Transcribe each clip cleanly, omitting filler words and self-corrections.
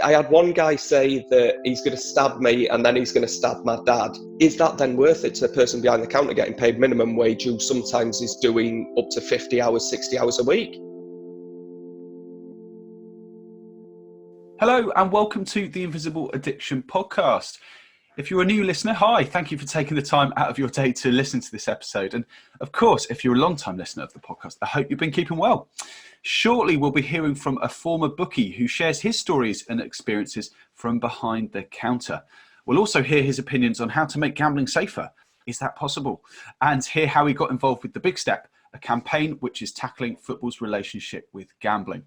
I had one guy say that he's going to stab me and then he's going to stab my dad. Is that then worth it to the person behind the counter getting paid minimum wage who sometimes is doing up to 50 hours, 60 hours a week? Hello and welcome to the Invisible Addiction podcast. If you're a new listener, hi, thank you for taking the time out of your day to listen to this episode. And of course, if you're a long-time listener of the podcast, I hope you've been keeping well. Shortly, we'll be hearing from a former bookie who shares his stories and experiences from behind the counter. We'll also hear his opinions on how to make gambling safer. Is that possible? And hear how he got involved with The Big Step, a campaign which is tackling football's relationship with gambling.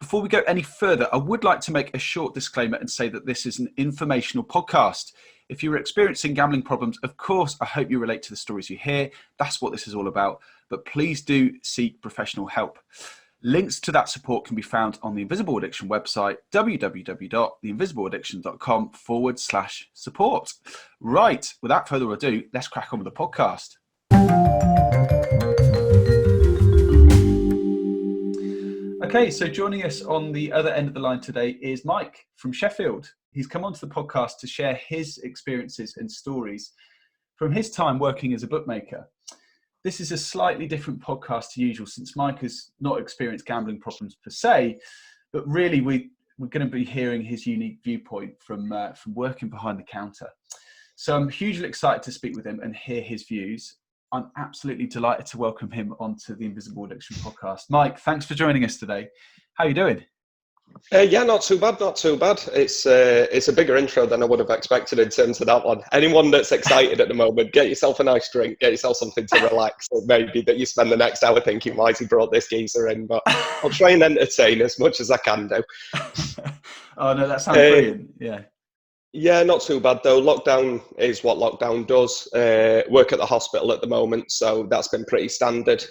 Before we go any further, I would like to make a short disclaimer and say that this is an informational podcast. If you're experiencing gambling problems, of course, I hope you relate to the stories you hear. That's what this is all about. But please do seek professional help. Links to that support can be found on the Invisible Addiction website, www.theinvisibleaddiction.com/support. Right, without further ado, let's crack on with the podcast. Okay, so joining us on the other end of the line today is Mike from Sheffield. He's come onto the podcast to share his experiences and stories from his time working as a bookmaker. This is a slightly different podcast to usual since Mike has not experienced gambling problems per se, but really we're going to be hearing his unique viewpoint from working behind the counter. So I'm hugely excited to speak with him and hear his views. I'm absolutely delighted to welcome him onto the Invisible Addiction podcast. Mike, thanks for joining us today. How are you doing? Yeah, not too bad. It's a bigger intro than I would have expected in terms of that one. Anyone that's excited at the moment, get yourself a nice drink, get yourself something to relax, or maybe that you spend the next hour thinking, why has he brought this geezer in? But I'll try and entertain as much as I can do. Oh, no, that sounds brilliant. Yeah. Yeah, not too bad though. Lockdown is what lockdown does. Work at the hospital at the moment, so that's been pretty standard.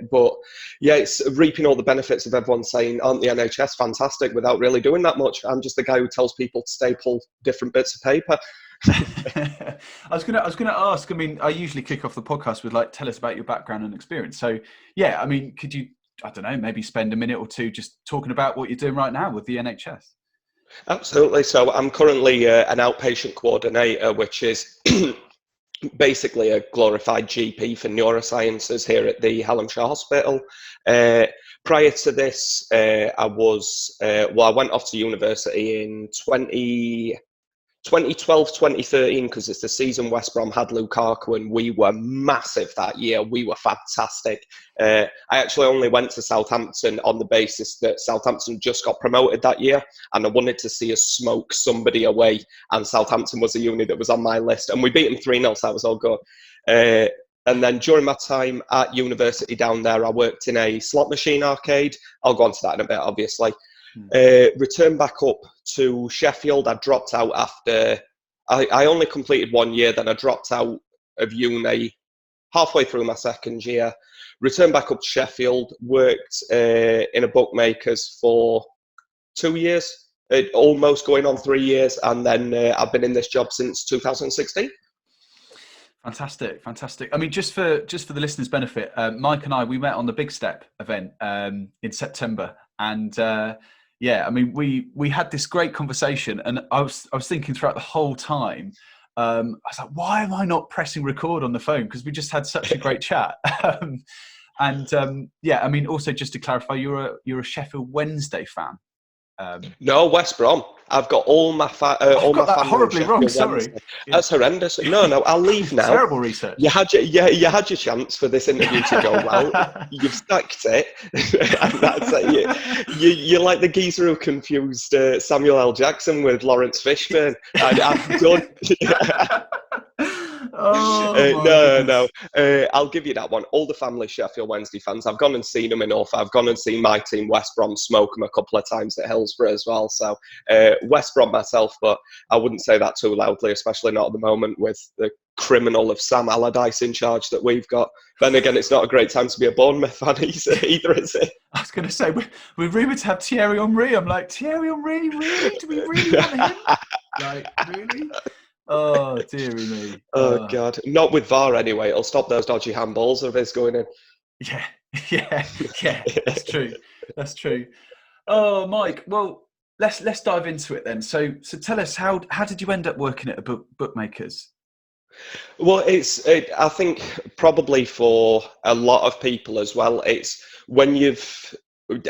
But yeah, it's reaping all the benefits of everyone saying, aren't the NHS fantastic without really doing that much? I'm just the guy who tells people to staple different bits of paper. I was gonna ask, I mean, I usually kick off the podcast with tell us about your background and experience. So yeah, I mean, could you, I don't know, maybe spend a minute or two just talking about what you're doing right now with the NHS? Absolutely. So I'm currently an outpatient coordinator, which is basically a glorified GP for neurosciences here at the Hallamshire Hospital. Prior to this, I went off to university in 2012, 2013, because it's the season West Brom had Lukaku and we were massive that year. We were fantastic. I actually only went to Southampton on the basis that Southampton just got promoted that year and I wanted to see us smoke somebody away, and Southampton was a uni that was on my list and we beat them 3-0, so that was all good. And then during my time at university down there, I worked in a slot machine arcade. I'll go on to that in a bit, obviously. Returned back up to Sheffield. I dropped out after I only completed 1 year, then I dropped out of uni halfway through my second year. Returned back up to Sheffield, worked in a bookmakers for 2 years, almost going on 3 years, and then I've been in this job since 2016. Fantastic. I mean, just for the listeners' benefit, Mike and I, we met on the Big Step event in September, and yeah, I mean, we had this great conversation, and I was thinking throughout the whole time, I was like, why am I not pressing record on the phone? Because we just had such a great chat. Yeah, I mean, also just to clarify, you're a Sheffield Wednesday fan. No, West Brom. I've got all my family horribly wrong. Sorry, yeah. That's horrendous. No, I'll leave now. Terrible research. You had your chance for this interview to go well. You've stacked it. And that's it. You're like the geezer who confused Samuel L. Jackson with Lawrence Fishburne. I've done. No. I'll give you that one. All the family Sheffield Wednesday fans. I've gone and seen them enough. I've gone and seen my team West Brom smoke them a couple of times at Hillsborough as well. So West Brom myself, but I wouldn't say that too loudly, especially not at the moment with the criminal of Sam Allardyce in charge that we've got. Then again, it's not a great time to be a Bournemouth fan either, is it? I was going to say, we're rumoured to have Thierry Henry. I'm like, Thierry Henry, really? Do we really want him? Like, really? Oh, dearie me. Oh, God. Not with VAR anyway. It'll stop those dodgy handballs of his going in. Yeah. That's true. Oh, Mike. Well, let's dive into it then. So tell us, how did you end up working at a bookmakers? Well, I think probably for a lot of people as well, it's when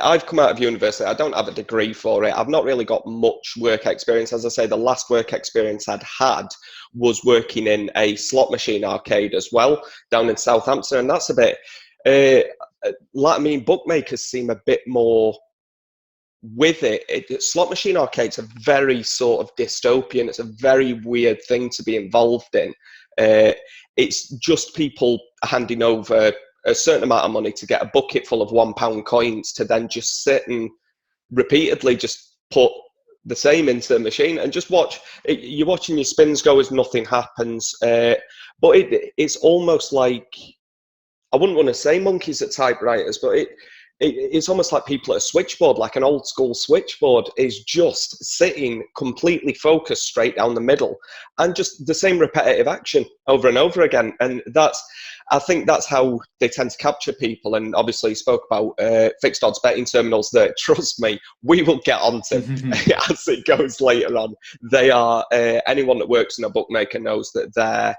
I've come out of university, I don't have a degree for it. I've not really got much work experience. As I say, the last work experience I'd had was working in a slot machine arcade as well, down in Southampton. And that's a bit, I mean, bookmakers seem a bit more with it. Slot machine arcades are very sort of dystopian. It's a very weird thing to be involved in. It's just people handing over a certain amount of money to get a bucket full of £1 coins to then just sit and repeatedly just put the same into the machine and just watch. You're watching your spins go as nothing happens. But it's almost like, I wouldn't want to say monkeys at typewriters, but it's almost like people at a switchboard, like an old school switchboard, is just sitting completely focused straight down the middle and just the same repetitive action over and over again. And I think that's how they tend to capture people. And obviously you spoke about fixed odds betting terminals that, trust me, we will get onto as it goes later on. They are, anyone that works in a bookmaker knows that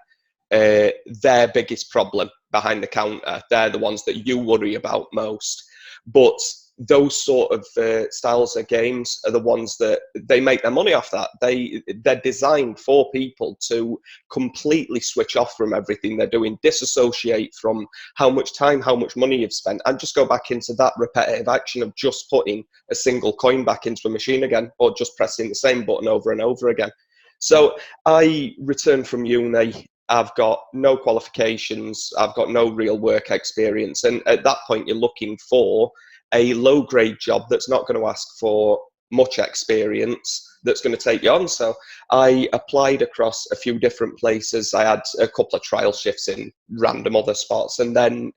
their biggest problem behind the counter. They're the ones that you worry about most. But those sort of styles of games are the ones that they make their money off that. They're designed for people to completely switch off from everything they're doing, disassociate from how much time, how much money you've spent, and just go back into that repetitive action of just putting a single coin back into a machine again, or just pressing the same button over and over again. So I returned from uni. I've got no qualifications. I've got no real work experience. And at that point, you're looking for a low grade job that's not going to ask for much experience, that's going to take you on. So I applied across a few different places. I had a couple of trial shifts in random other spots, and then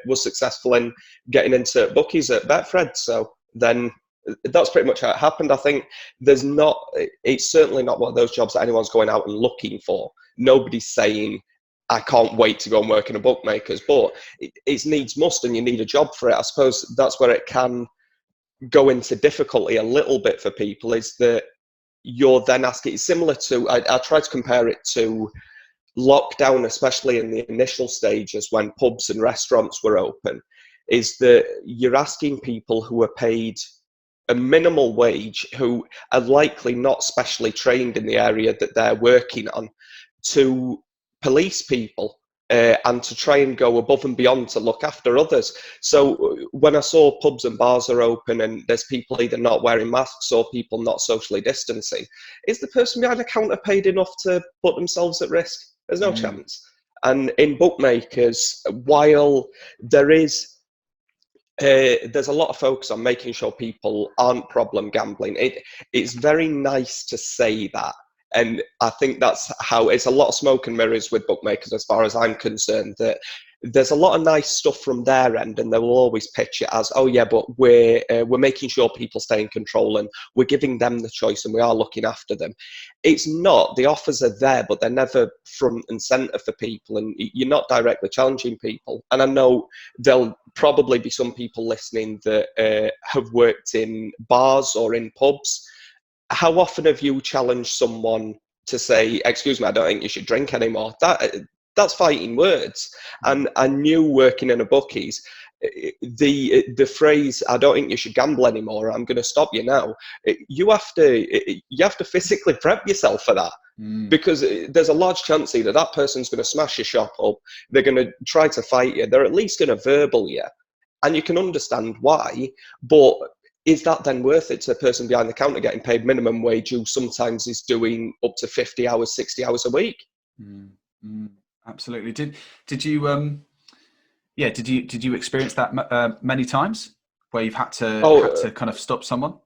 was successful in getting into Bookies at Betfred. So then that's pretty much how it happened. I think it's certainly not one of those jobs that anyone's going out and looking for. Nobody's saying, I can't wait to go and work in a bookmakers, but it's needs must, and you need a job for it. I suppose that's where it can go into difficulty a little bit for people, is that you're then asking, it's similar to, I try to compare it to lockdown, especially in the initial stages when pubs and restaurants were open, is that you're asking people who are paid a minimal wage, who are likely not specially trained in the area that they're working on, to police people and to try and go above and beyond to look after others. So when I saw pubs and bars are open and there's people either not wearing masks or people not socially distancing, is the person behind the counter paid enough to put themselves at risk? There's no chance. And in bookmakers, while there's a lot of focus on making sure people aren't problem gambling, it's very nice to say that. And I think that's how it's a lot of smoke and mirrors with bookmakers, as far as I'm concerned, that there's a lot of nice stuff from their end, and they will always pitch it as, oh yeah, but we're making sure people stay in control and we're giving them the choice and we are looking after them. It's not. The offers are there, but they're never front and center for people, and you're not directly challenging people. And I know there'll probably be some people listening that have worked in bars or in pubs. How often have you challenged someone to say, excuse me, I don't think you should drink anymore? That's fighting words. And I knew working in a bookies, the phrase, I don't think you should gamble anymore, I'm going to stop you now, you have to physically prep yourself for that. Because there's a large chance either that person's going to smash your shop up, they're going to try to fight you, they're at least going to verbal you, and you can understand why. But is that then worth it to the person behind the counter getting paid minimum wage, who sometimes is doing up to 50 hours, 60 hours a week? Absolutely. Did you did you experience that many times where you've had to kind of stop someone?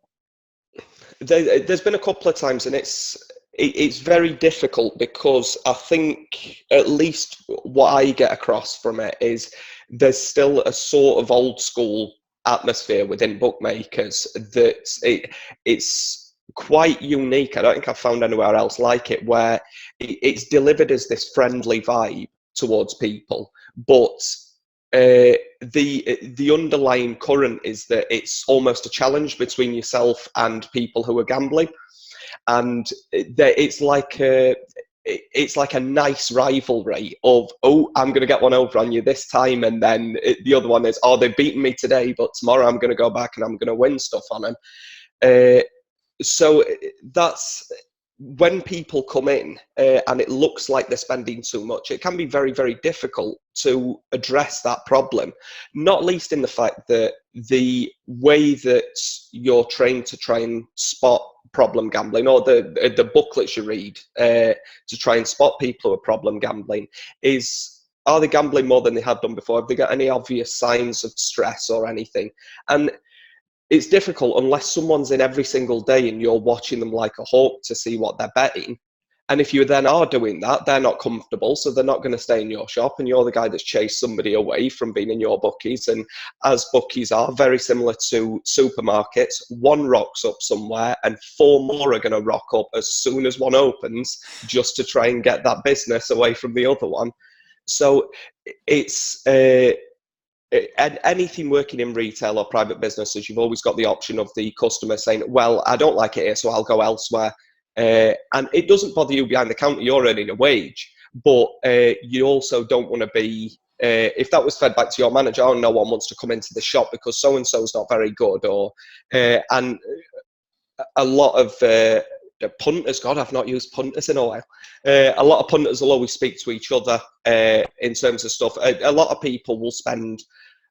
There's been a couple of times, and it's very difficult, because I think at least what I get across from it is there's still a sort of old school atmosphere within bookmakers that it's quite unique. I don't think I've found anywhere else like it, where it's delivered as this friendly vibe towards people, but the underlying current is that it's almost a challenge between yourself and people who are gambling, and it's like a nice rivalry of, oh, I'm going to get one over on you this time, and then the other one is, oh, they've beaten me today, but tomorrow I'm going to go back and I'm going to win stuff on them. So that's when people come in and it looks like they're spending too much. It can be very, very difficult to address that problem, not least in the fact that the way that you're trained to try and spot problem gambling, or the booklets you read to try and spot people who are problem gambling, is, are they gambling more than they have done before? Have they got any obvious signs of stress or anything? And it's difficult unless someone's in every single day and you're watching them like a hawk to see what they're betting. And if you then are doing that, they're not comfortable, so they're not going to stay in your shop, and you're the guy that's chased somebody away from being in your bookies. And as bookies are very similar to supermarkets, one rocks up somewhere and four more are going to rock up as soon as one opens, just to try and get that business away from the other one. So it's anything working in retail or private businesses, you've always got the option of the customer saying, well, I don't like it here, so I'll go elsewhere. And it doesn't bother you behind the counter, you're earning a wage, but you also don't want to be, if that was fed back to your manager, oh, no one wants to come into the shop because so-and-so's not very good, or and a lot of punters, God, I've not used punters in a while. A lot of punters will always speak to each other in terms of stuff. A lot of people will spend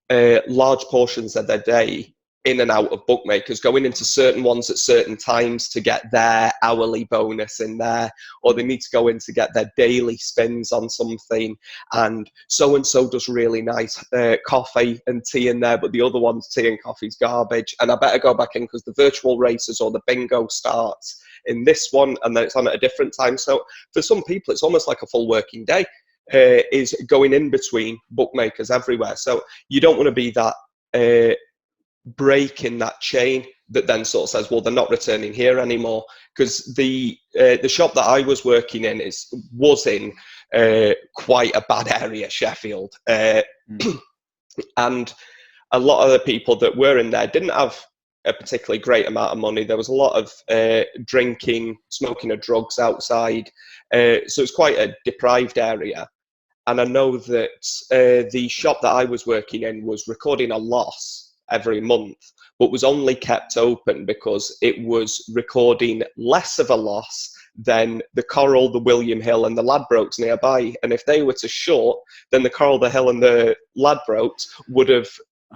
large portions of their day in and out of bookmakers, going into certain ones at certain times to get their hourly bonus in there, or they need to go in to get their daily spins on something, and so does really nice coffee and tea in there, but the other one's tea and coffee's garbage, and I better go back in because the virtual races or the bingo starts in this one and then it's on at a different time. So for some people it's almost like a full working day is going in between bookmakers everywhere. So you don't want to be that break in that chain that then sort of says, well, they're not returning here anymore, because the shop that I was working in was in quite a bad area, Sheffield, and a lot of the people that were in there didn't have a particularly great amount of money. There was a lot of drinking, smoking of drugs outside, so it's quite a deprived area. And I know that the shop that I was working in was recording a loss every month, but was only kept open because it was recording less of a loss than the Coral, the William Hill and the Ladbrokes nearby. And if they were to shut, then the Coral, the Hill and the Ladbrokes would have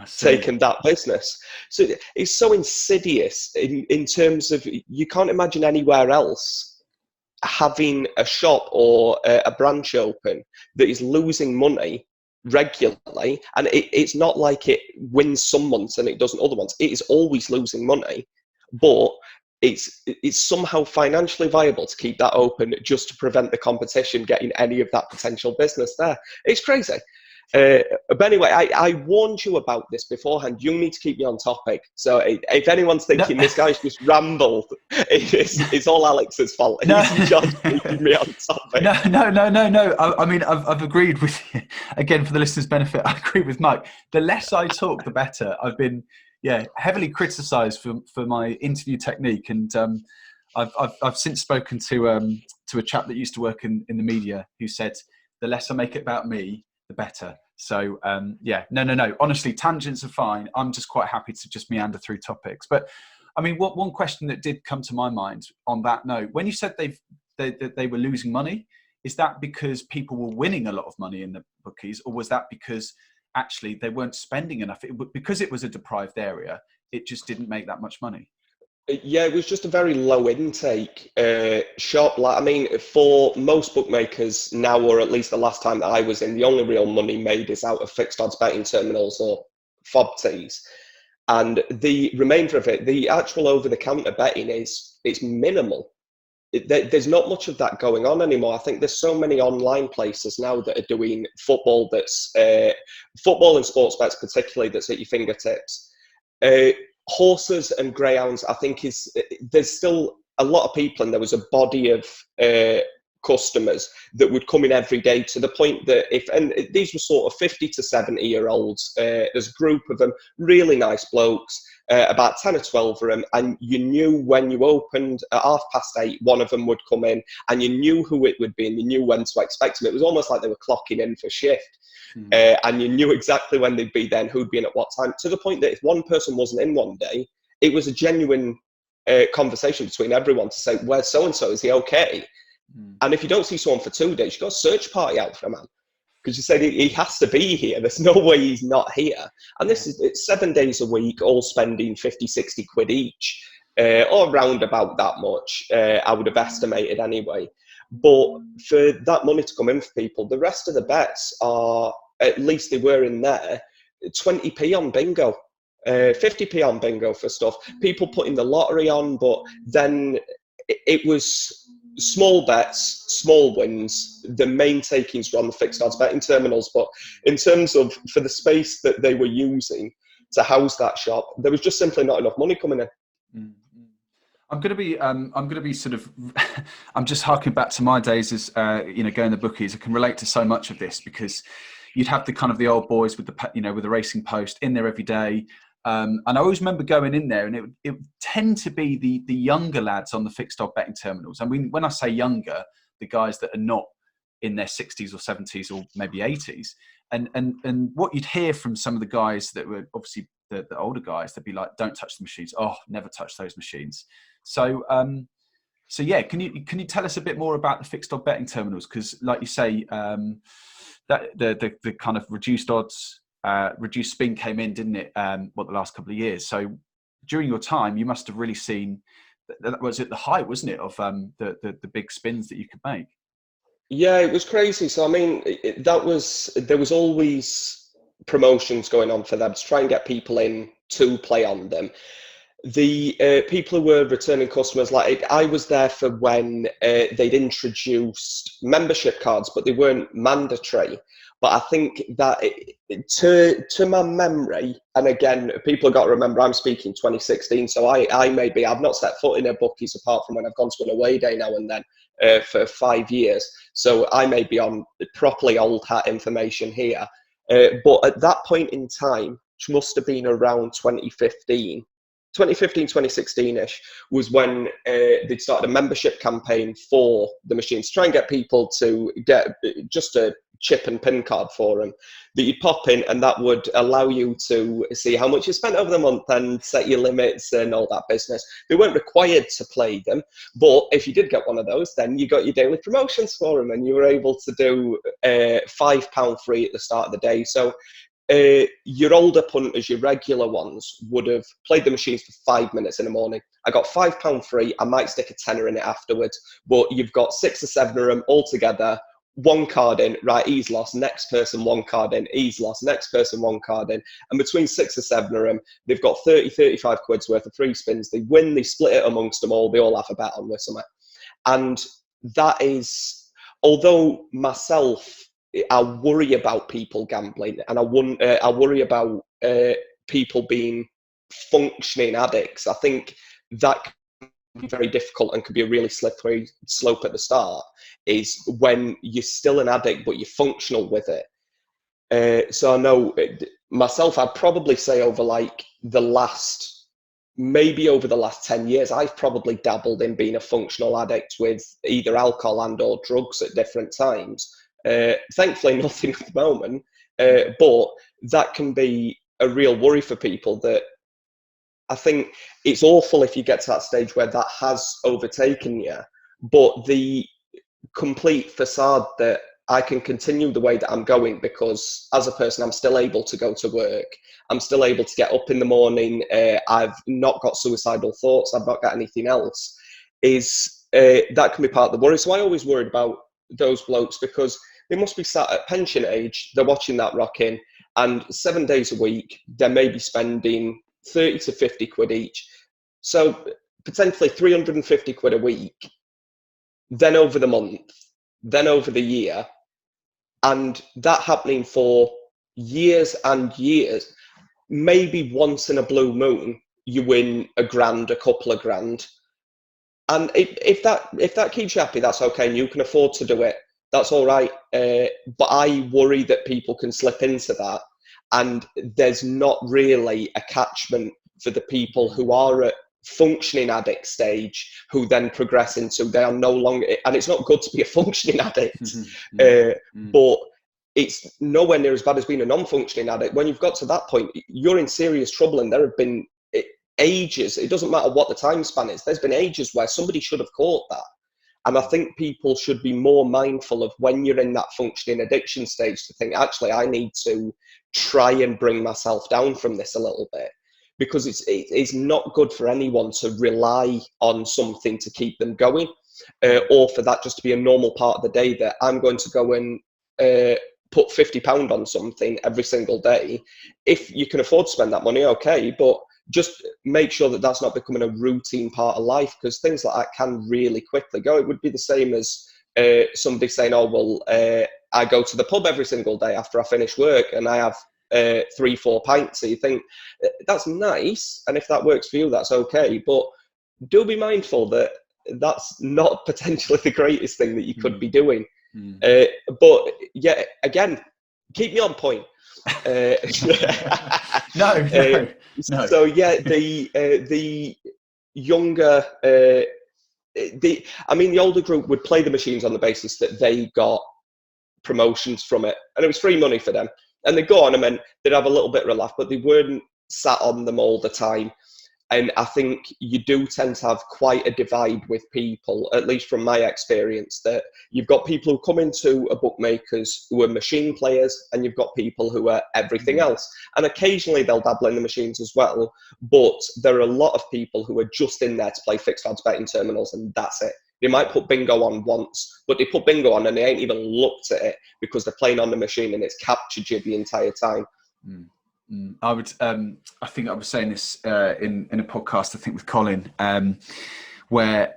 taken that business. So it's so insidious in terms of, you can't imagine anywhere else having a shop or a branch open that is losing money regularly, and it's not like it wins some months and it doesn't other ones. It is always losing money, but it's somehow financially viable to keep that open just to prevent the competition getting any of that potential business there. It's crazy. But anyway, I warned you about this beforehand. You need to keep me on topic. So if anyone's thinking this guy's just rambled, it's all Alex's fault. He's just keeping me on topic. No. I mean, I've agreed with you. Again, for the listeners' benefit, I agree with Mike. The less I talk, the better. I've been heavily criticised for my interview technique, and I've since spoken to a chap that used to work in the media who said, the less I make it about me, the better. So no. Honestly, tangents are fine. I'm just quite happy to just meander through topics. But I mean, one question that did come to my mind on that note, when you said they were losing money, is that because people were winning a lot of money in the bookies, or was that because actually they weren't spending enough? Because it was a deprived area, it just didn't make that much money? Yeah, it was just a very low intake shop. I mean, for most bookmakers now, or at least the last time that I was in, the only real money made is out of fixed odds betting terminals or FOBTs. And the remainder of it, the actual over-the-counter betting it's minimal. There's not much of that going on anymore. I think there's so many online places now that are doing football that's football and sports bets, particularly, that's at your fingertips. Horses and greyhounds, I think there's still a lot of people, and there was a body of customers that would come in every day, to the point that and these were sort of 50 to 70-year-olds, there's a group of them, really nice blokes, about 10 or 12 of them, and you knew when you opened at 8:30, one of them would come in, and you knew who it would be, and you knew when to expect them. It was almost like they were clocking in for shift. And you knew exactly when they'd be there and who'd be in at what time, to the point that if one person wasn't in one day, it was a genuine conversation between everyone to say, where's so-and-so, is he okay? And if you don't see someone for 2 days, you've got a search party out for a man, because you said he has to be here. There's no way he's not here. And it's 7 days a week, all spending 50, 60 quid each, or around about that much, I would have estimated anyway. But for that money to come in for people, the rest of the bets are, at least they were in there, 20p on bingo, 50p on bingo for stuff. People putting the lottery on, but then it was small bets, small wins. The main takings were on the fixed odds betting terminals. But in terms of, for the space that they were using to house that shop, there was just simply not enough money coming in. I'm going to be sort of, I'm just harking back to my days as, going to Bookies. I can relate to so much of this, because you'd have the kind of the old boys with the, with the racing post in there every day. And I always remember going in there, and it would tend to be the younger lads on the fixed odd betting terminals. I mean, when I say younger, the guys that are not in their 60s or 70s or maybe 80s. And what you'd hear from some of the guys that were obviously the older guys, they'd be like, don't touch the machines. Oh, never touch those machines. So yeah, can you tell us a bit more about the fixed odd betting terminals? Because like you say, that the kind of reduced odds, reduced spin came in, didn't it? The last couple of years. So during your time, you must have really seen that was at the height, wasn't it, of the big spins that you could make? Yeah, it was crazy. So I mean, there was always promotions going on for them to try and get people in to play on them. The people who were returning customers, like I was there for when they'd introduced membership cards, but they weren't mandatory. But I think that to my memory, and again, people have got to remember, I'm speaking 2016, so I've not set foot in a Bookies apart from when I've gone to an away day now and then for 5 years. So I may be on properly old hat information here. But at that point in time, which must have been around 2015, 2016-ish, was when they'd started a membership campaign for the machines to try and get people to get just a chip and pin card for them that you'd pop in, and that would allow you to see how much you spent over the month and set your limits and all that business. They weren't required to play them, but if you did get one of those, then you got your daily promotions for them, and you were able to do £5 free at the start of the day. So your older punters, your regular ones, would have played the machines for 5 minutes in the morning. I got £5 free. I might stick a tenner in it afterwards, but you've got 6 or 7 of them all together. One card in, right, he's lost. Next person, one card in, he's lost. Next person, one card in. And between 6 or 7 of them, they've got 30, 35 quid's worth of free spins. They win, they split it amongst them all. They all have a bet on with something. And that is, although myself, I worry about people gambling, and I worry about people being functioning addicts. I think that can be very difficult and could be a really slippery slope at the start, is when you're still an addict but you're functional with it. So I know myself, I'd probably say over the last 10 years, I've probably dabbled in being a functional addict with either alcohol and or drugs at different times. Thankfully nothing at the moment, but that can be a real worry for people. That I think it's awful if you get to that stage where that has overtaken you, but the complete facade that I can continue the way that I'm going, because as a person I'm still able to go to work, I'm still able to get up in the morning, I've not got suicidal thoughts, I've not got anything else, is that can be part of the worry. So I always worried about those blokes, because they must be sat at pension age, they're watching that rocking, and 7 days a week, they may be spending 30 to 50 quid each. So potentially 350 quid a week, then over the month, then over the year, and that happening for years and years. Maybe once in a blue moon, you win a grand, a couple of grand. And if that keeps you happy, that's okay, and you can afford to do it, that's all right. But I worry that people can slip into that, and there's not really a catchment for the people who are at functioning addict stage, who then progress into they are no longer, and it's not good to be a functioning addict, but it's nowhere near as bad as being a non-functioning addict. When you've got to that point, you're in serious trouble, and there have been ages, it doesn't matter what the time span is, there's been ages where somebody should have caught that. And I think people should be more mindful of when you're in that functioning addiction stage to think, actually, I need to try and bring myself down from this a little bit, because it's not good for anyone to rely on something to keep them going, or for that just to be a normal part of the day, that I'm going to go and put £50 on something every single day. If you can afford to spend that money, okay, but just make sure that that's not becoming a routine part of life, because things like that can really quickly go. It would be the same as somebody saying, oh, well, I go to the pub every single day after I finish work and I have 3-4 pints. So you think, that's nice, and if that works for you, that's okay, but do be mindful that that's not potentially the greatest thing that you could be doing. But yeah, again, keep me on point. No. So yeah, the younger, the older group would play the machines on the basis that they got promotions from it, and it was free money for them, and they'd go on them and they'd have a little bit of a laugh, but they weren't sat on them all the time. And I think you do tend to have quite a divide with people, at least from my experience, that you've got people who come into a bookmakers who are machine players, and you've got people who are everything else. And occasionally they'll dabble in the machines as well, but there are a lot of people who are just in there to play fixed odds betting terminals, and that's it. They might put bingo on once, but they put bingo on and they ain't even looked at it because they're playing on the machine and it's captured you the entire time. I would. I think I was saying this in a podcast, I think with Colin, where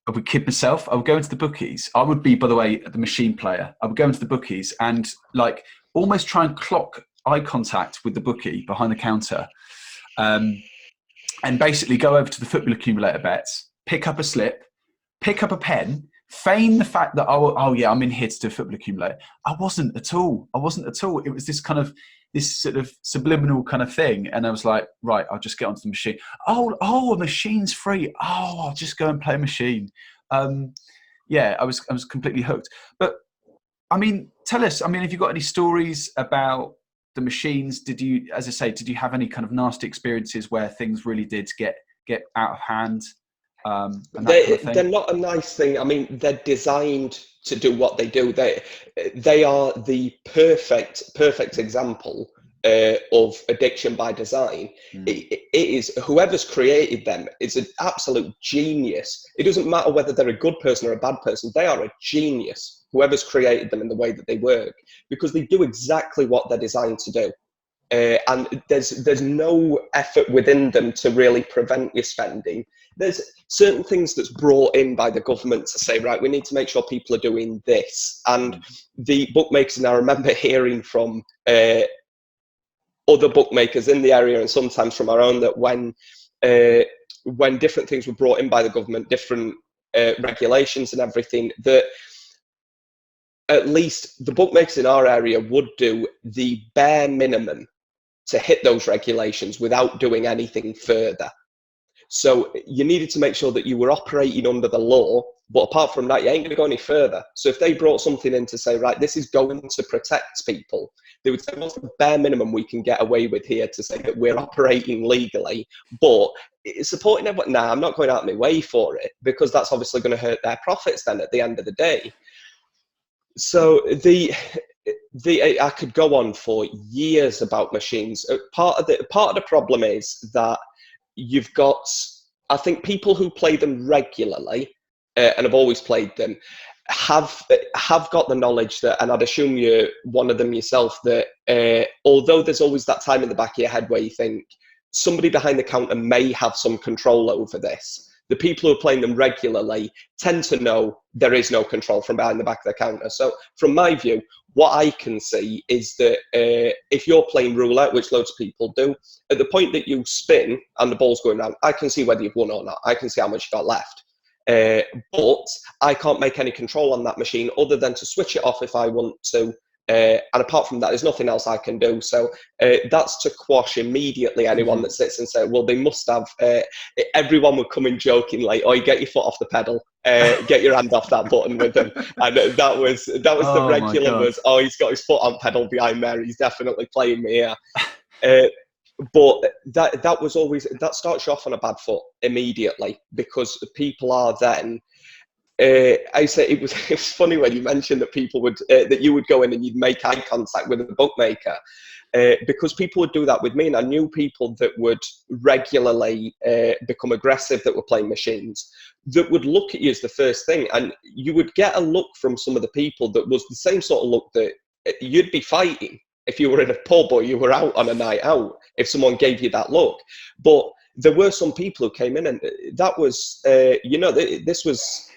I would kid myself. I would go into the bookies. I would be, by the way, the machine player. I would go into the bookies and like almost try and clock eye contact with the bookie behind the counter, and basically go over to the football accumulator bets, pick up a slip, pick up a pen, feign the fact that oh yeah, I'm in here to do a football accumulator. I wasn't at all. It was this sort of subliminal kind of thing. And I was like, right, I'll just get onto the machine. Oh, a machine's free. Oh, I'll just go and play a machine. Yeah, I was completely hooked. But I mean, tell us, have you got any stories about the machines? Did you have any kind of nasty experiences where things really did get out of hand? They're not a nice thing. They're designed to do what they do. They are the perfect example of addiction by design. It is, whoever's created them is an absolute genius. It doesn't matter whether they're a good person or a bad person. They are a genius, whoever's created them in the way that they work, because they do exactly what they're designed to do. And there's no effort within them to really prevent your spending. There's certain things that's brought in by the government to say, right, we need to make sure people are doing this. And the bookmakers, and I remember hearing from other bookmakers in the area and sometimes from our own, that when different things were brought in by the government, different regulations and everything, that at least the bookmakers in our area would do the bare minimum to hit those regulations without doing anything further. So you needed to make sure that you were operating under the law, but apart from that, you ain't going to go any further. So if they brought something in to say, right, this is going to protect people, they would say, what's the bare minimum we can get away with here to say that we're operating legally, but supporting everyone? Nah, I'm not going out of my way for it, because that's obviously going to hurt their profits then at the end of the day. So I could go on for years about machines. Part of the problem is that you've got, I think, people who play them regularly and have always played them have got the knowledge that, and I'd assume you're one of them yourself, that although there's always that time in the back of your head where you think somebody behind the counter may have some control over this, the people who are playing them regularly tend to know there is no control from behind the back of the counter. So from my view, what I can see is that if you're playing roulette, which loads of people do, at the point that you spin and the ball's going round, I can see whether you've won or not. I can see how much you got left. But I can't make any control on that machine other than to switch it off if I want to. And apart from that, there's nothing else I can do. So that's to quash immediately anyone that sits and says, well, they must have, everyone would come in jokingly, oh, you get your foot off the pedal, get your hand off that button with them. And that was the regular was, oh, he's got his foot on pedal behind there. He's definitely playing me here. But that was always, that starts you off on a bad foot immediately, because people are then, I say it was funny when you mentioned that people would that you would go in and you'd make eye contact with a bookmaker, because people would do that with me, and I knew people that would regularly become aggressive, that were playing machines, that would look at you as the first thing, and you would get a look from some of the people that was the same sort of look that you'd be fighting if you were in a pub or you were out on a night out, if someone gave you that look. But there were some people who came in, and that was this was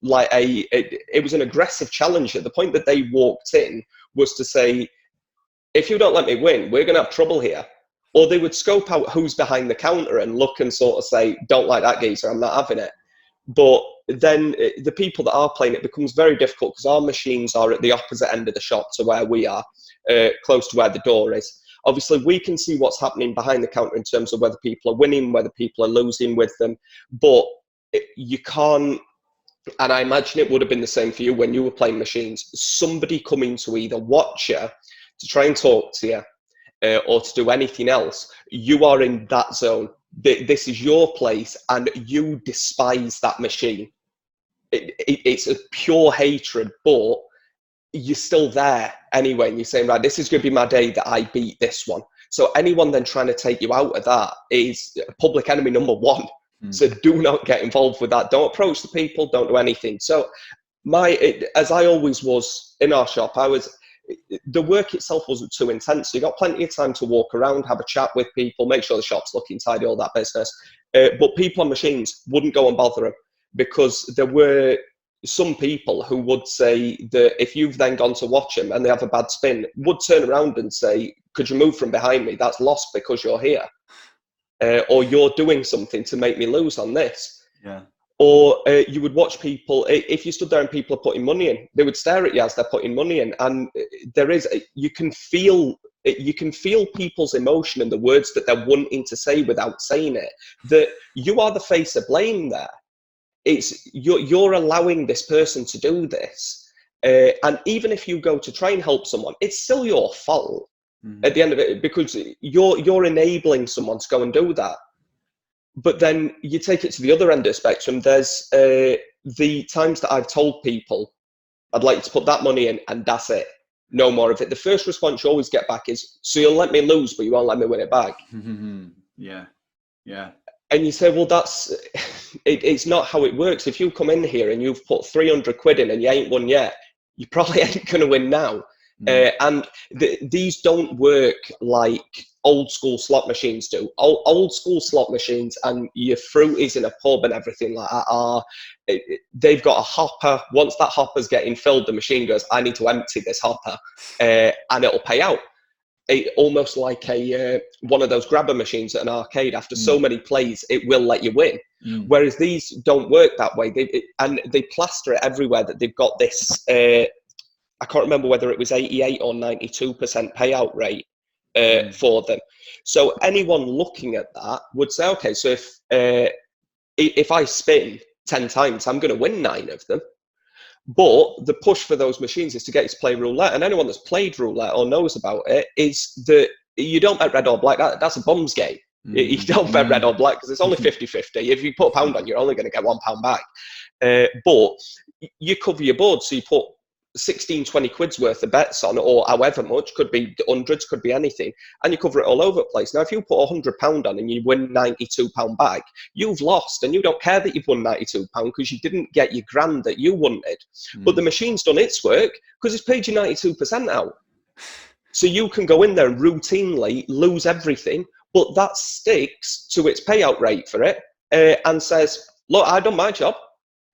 like it was an aggressive challenge. At the point that they walked in was to say, if you don't let me win, we're going to have trouble here. Or they would scope out who's behind the counter and look and sort of say, don't like that geezer, I'm not having it. But then the people that are playing, it becomes very difficult, because our machines are at the opposite end of the shop to where we are, close to where the door is. Obviously, we can see what's happening behind the counter in terms of whether people are winning, whether people are losing with them. But you can't, and I imagine it would have been the same for you when you were playing machines, somebody coming to either watch you, to try and talk to you, or to do anything else, you are in that zone. This is your place, and you despise that machine. It's a pure hatred, but you're still there anyway, and you're saying, right, this is going to be my day that I beat this one. So anyone then trying to take you out of that is public enemy number one. So do not get involved with that. Don't approach the people. Don't do anything. So as I always was in our shop, the work itself wasn't too intense. So you got plenty of time to walk around, have a chat with people, make sure the shop's looking tidy, all that business. But people on machines wouldn't go and bother them, because there were some people who would say that if you've then gone to watch them and they have a bad spin, would turn around and say, could you move from behind me? That's lost because you're here. Or you're doing something to make me lose on this. Yeah. Or you would watch people, if you stood there and people are putting money in, they would stare at you as they're putting money in. And you can feel people's emotion in the words that they're wanting to say without saying it, that you are the face of blame there. It's you're allowing this person to do this. And even if you go to try and help someone, it's still your fault at the end of it, because you're enabling someone to go and do that. But then you take it to the other end of the spectrum. There's the times that I've told people, I'd like you to put that money in, and that's it. No more of it. The first response you always get back is, so you'll let me lose, but you won't let me win it back. Yeah. Yeah. And you say, well, it's not how it works. If you come in here and you've put 300 quid in and you ain't won yet, you probably ain't going to win now. And these don't work like old school slot machines do. Old school slot machines and your fruities in a pub and everything like that they've got a hopper. Once that hopper's getting filled, the machine goes, I need to empty this hopper, and it'll pay out. Almost like one of those grabber machines at an arcade. After so many plays, it will let you win. Whereas these don't work that way. They plaster it everywhere that they've got this. I can't remember whether it was 88 or 92% payout rate for them. So anyone looking at that would say, okay, so if I spin 10 times, I'm going to win 9 of them. But the push for those machines is to get you to play roulette. And anyone that's played roulette or knows about it is that you don't bet red or black. That's a bums game. You don't bet red or black because it's only 50-50. If you put a pound on, you're only going to get £1 back. But you cover your board. So you put 16, 20 quid's worth of bets on, or however much, could be hundreds, could be anything, and you cover it all over the place. Now, if you put £100 on and you win £92 back, you've lost, and you don't care that you've won £92 because you didn't get your grand that you wanted. But the machine's done its work because it's paid you 92% out. So you can go in there and routinely lose everything, but that sticks to its payout rate for it, and says, look, I've done my job.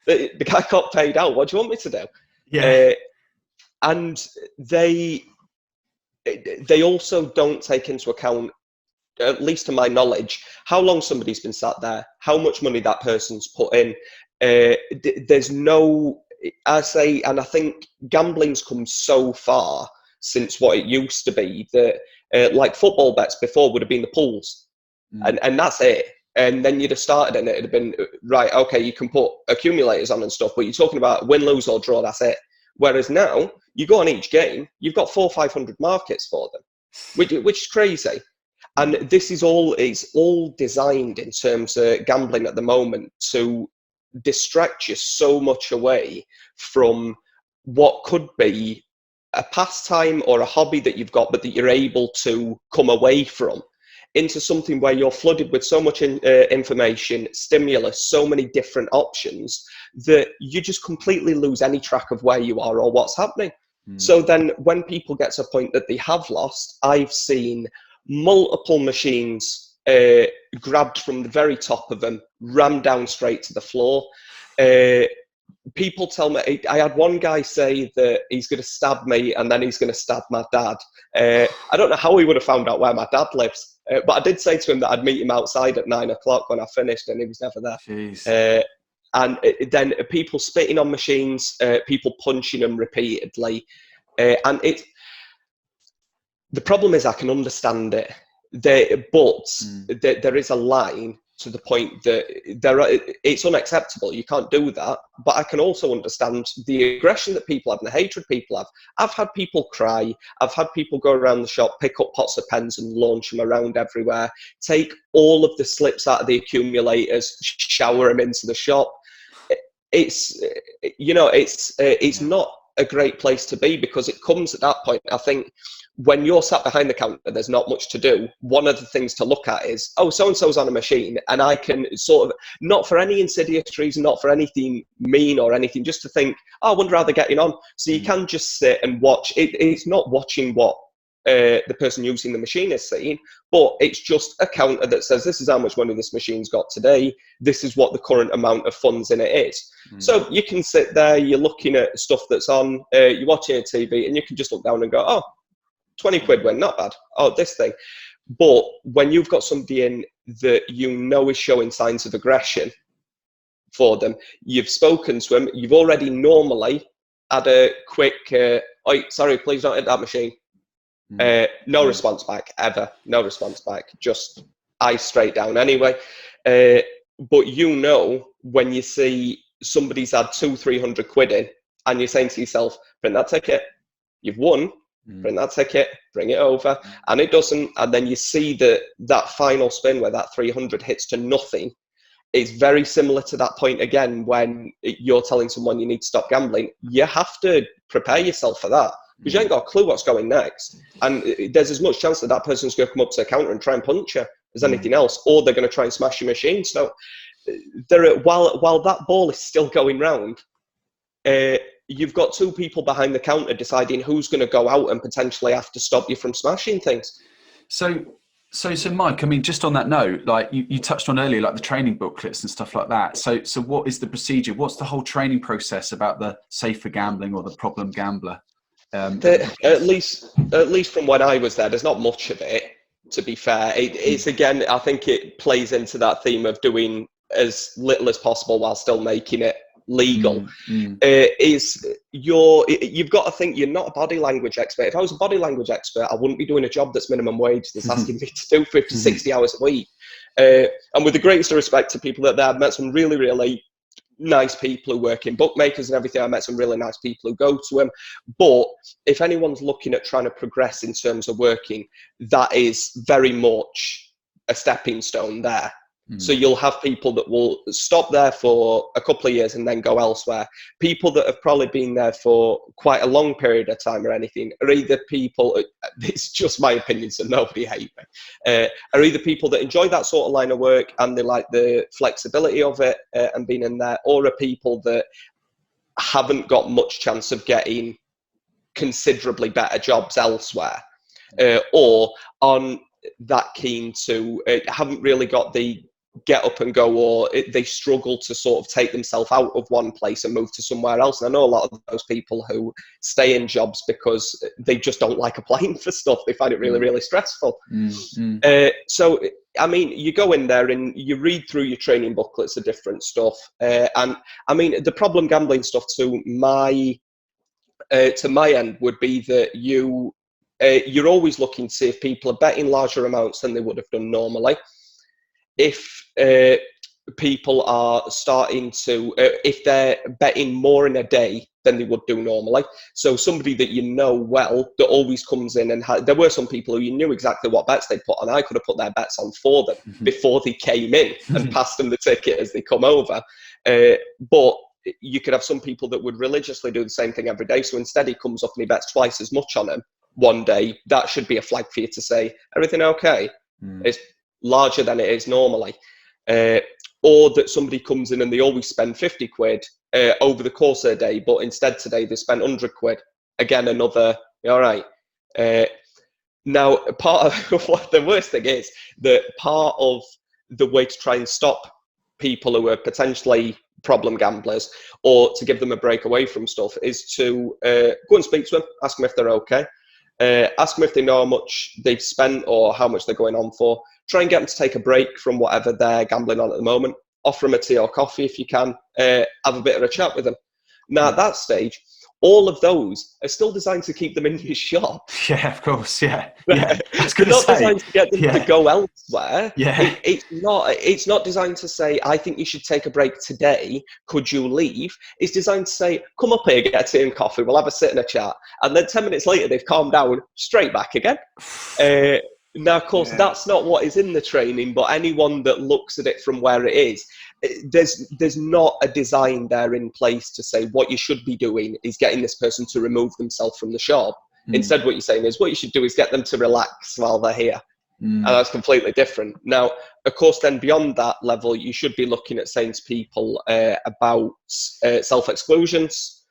The guy got paid out. What do you want me to do? Yeah. And they also don't take into account, at least to my knowledge, how long somebody's been sat there, how much money that person's put in. There's no, I say, and I think gambling's come so far since what it used to be that like football bets before would have been the pools, and that's it. And then you'd have started and it'd have been, right, okay, you can put accumulators on and stuff, but you're talking about win, lose or draw, that's it. Whereas now, you go on each game, you've got 400 or 500 markets for them, which is crazy. And this is all designed in terms of gambling at the moment to distract you so much away from what could be a pastime or a hobby that you've got, but that you're able to come away from, into something where you're flooded with so much information, stimulus, so many different options that you just completely lose any track of where you are or what's happening. So then when people get to a point that they have lost, I've seen multiple machines grabbed from the very top of them, rammed down straight to the floor. People tell me, I had one guy say that he's going to stab me and then he's going to stab my dad. I don't know how he would have found out where my dad lives, but I did say to him that I'd meet him outside at 9 o'clock when I finished, and he was never there. And then people spitting on machines, people punching them repeatedly. And the problem is I can understand it, but there is a line to the point that it's unacceptable. You can't do that. But I can also understand the aggression that people have and the hatred people have. I've had people cry. I've had people go around the shop, pick up pots of pens and launch them around everywhere, take all of the slips out of the accumulators, shower them into the shop. It's not a great place to be, because it comes at that point. I think when you're sat behind the counter, there's not much to do. One of the things to look at is, oh, so-and-so's on a machine, and I can sort of, not for any insidious reason, not for anything mean or anything, just to think, oh, I wonder how they're getting on. So you can just sit and watch. It's not watching what the person using the machine is seeing, but it's just a counter that says, this is how much money this machine's got today. This is what the current amount of funds in it is. So you can sit there, you're looking at stuff that's on, you're watching a TV, and you can just look down and go, oh, 20 quid win, not bad. Oh, this thing. But when you've got somebody in that you know is showing signs of aggression for them, you've spoken to them, you've already normally had a quick, oh, sorry, please don't hit that machine. No response back, ever. No response back. Just eyes straight down anyway. But you know, when you see somebody's had 200-300 quid in, and you're saying to yourself, print that ticket, you've won, print that ticket, bring it over, and it doesn't, and then you see that final spin where that 300 hits to nothing. It's very similar to that point again when you're telling someone you need to stop gambling. You have to prepare yourself for that, because you ain't got a clue what's going next. And there's as much chance that that person's going to come up to the counter and try and punch you as anything else, or they're going to try and smash your machine. So while that ball is still going round, you've got two people behind the counter deciding who's going to go out and potentially have to stop you from smashing things. So Mike, I mean, just on that note, like you touched on earlier, like the training booklets and stuff like that. So what is the procedure? What's the whole training process about the safer gambling or the problem gambler? At least from when I was there, there's not much of it, to be fair. It's again, I think it plays into that theme of doing as little as possible while still making it legal. You've got to think you're not a body language expert. If I was a body language expert, I wouldn't be doing a job that's minimum wage, that's asking me to do 50, 60 hours a week. And with the greatest respect to people that there, I've met some really, really nice people who work in bookmakers and everything. I met some really nice people who go to them. But if anyone's looking at trying to progress in terms of working, that is very much a stepping stone there. So you'll have people that will stop there for a couple of years and then go elsewhere. People that have probably been there for quite a long period of time or anything are either people, it's just my opinion, so nobody hate me, are either people that enjoy that sort of line of work and they like the flexibility of it and being in there, or are people that haven't got much chance of getting considerably better jobs elsewhere, or on that keen to, haven't really got the get up and go, or they struggle to sort of take themselves out of one place and move to somewhere else. And I know a lot of those people who stay in jobs because they just don't like applying for stuff. They find it really, really stressful. So, I mean, you go in there and you read through your training booklets of different stuff. And I mean, the problem gambling stuff to my end would be that you're always looking to see if people are betting larger amounts than they would have done normally. If people are starting to, if they're betting more in a day than they would do normally. So somebody that you know well, that always comes in and there were some people who you knew exactly what bets they put on. I could have put their bets on for them before they came in and passed them the ticket as they come over. But you could have some people that would religiously do the same thing every day. So instead he comes up and he bets twice as much on him one day. That should be a flag for you to say, everything okay? It's larger than it is normally. Or that somebody comes in and they always spend 50 quid over the course of a day, but instead today they spent 100 quid. Again, another, all right. Now, part of what the worst thing is, that part of the way to try and stop people who are potentially problem gamblers, or to give them a break away from stuff, is to go and speak to them, ask them if they're okay, ask them if they know how much they've spent or how much they're going on for. Try and get them to take a break from whatever they're gambling on at the moment. Offer them a tea or coffee if you can. Have a bit of a chat with them. Now, at that stage, all of those are still designed to keep them in your shop. Yeah, of course. Yeah. They're not designed to get them to go elsewhere. It's not designed to say, I think you should take a break today. Could you leave? It's designed to say, come up here, get a tea and coffee. We'll have a sit and a chat. And then 10 minutes later, they've calmed down, straight back again. Now, of course, that's not what is in the training, but anyone that looks at it from where it is, there's not a design there in place to say what you should be doing is getting this person to remove themselves from the shop. Instead, what you're saying is what you should do is get them to relax while they're here. And that's completely different. Now, of course, then beyond that level, you should be looking at saying to people about self-exclusions,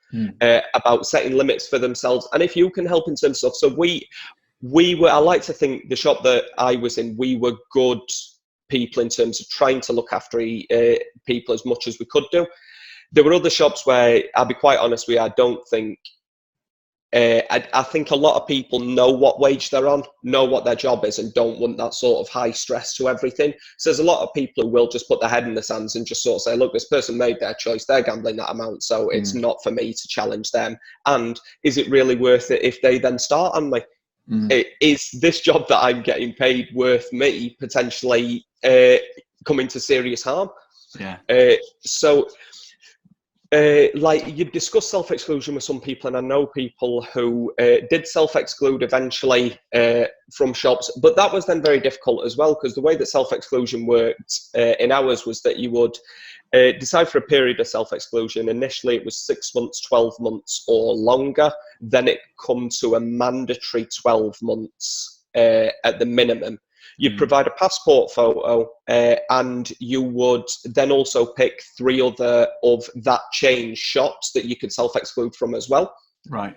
about setting limits for themselves. And if you can help in terms of stuff. So I like to think the shop that I was in, we were good people in terms of trying to look after people as much as we could do. There were other shops where, I'll be quite honest with you, I don't think, I think a lot of people know what wage they're on, know what their job is, and don't want that sort of high stress to everything. So there's a lot of people who will just put their head in the sands and just sort of say, look, this person made their choice, they're gambling that amount, so it's not for me to challenge them. And is it really worth it if they then start on me? Is this job that I'm getting paid worth me potentially coming to serious harm? Like you discuss self-exclusion with some people, and I know people who did self-exclude eventually from shops, but that was then very difficult as well, because the way that self-exclusion worked in ours was that you would decide for a period of self-exclusion. Initially, it was 6 months, 12 months or longer. Then it come to a mandatory 12 months at the minimum. You'd provide a passport photo, and you would then also pick 3 other of that chain shops that you could self-exclude from as well. Right.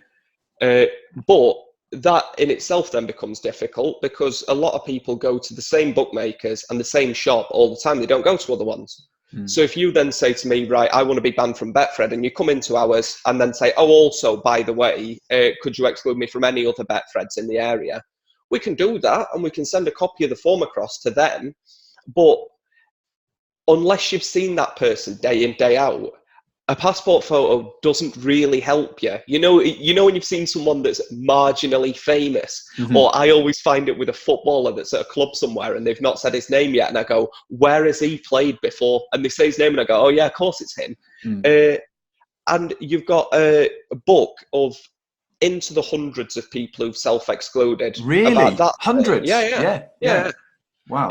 But that in itself then becomes difficult, because a lot of people go to the same bookmakers and the same shop all the time. They don't go to other ones. So if you then say to me, right, I want to be banned from Betfred, and you come into ours and then say, oh, also, by the way, could you exclude me from any other Betfreds in the area? We can do that, and we can send a copy of the form across to them. But unless you've seen that person day in, day out, a passport photo doesn't really help you. You know when you've seen someone that's marginally famous, or I always find it with a footballer that's at a club somewhere and they've not said his name yet, and I go, where has he played before? And they say his name and I go, oh yeah, of course it's him. And you've got a book of into the hundreds of people who've self-excluded. Really? Hundreds? Yeah. Wow.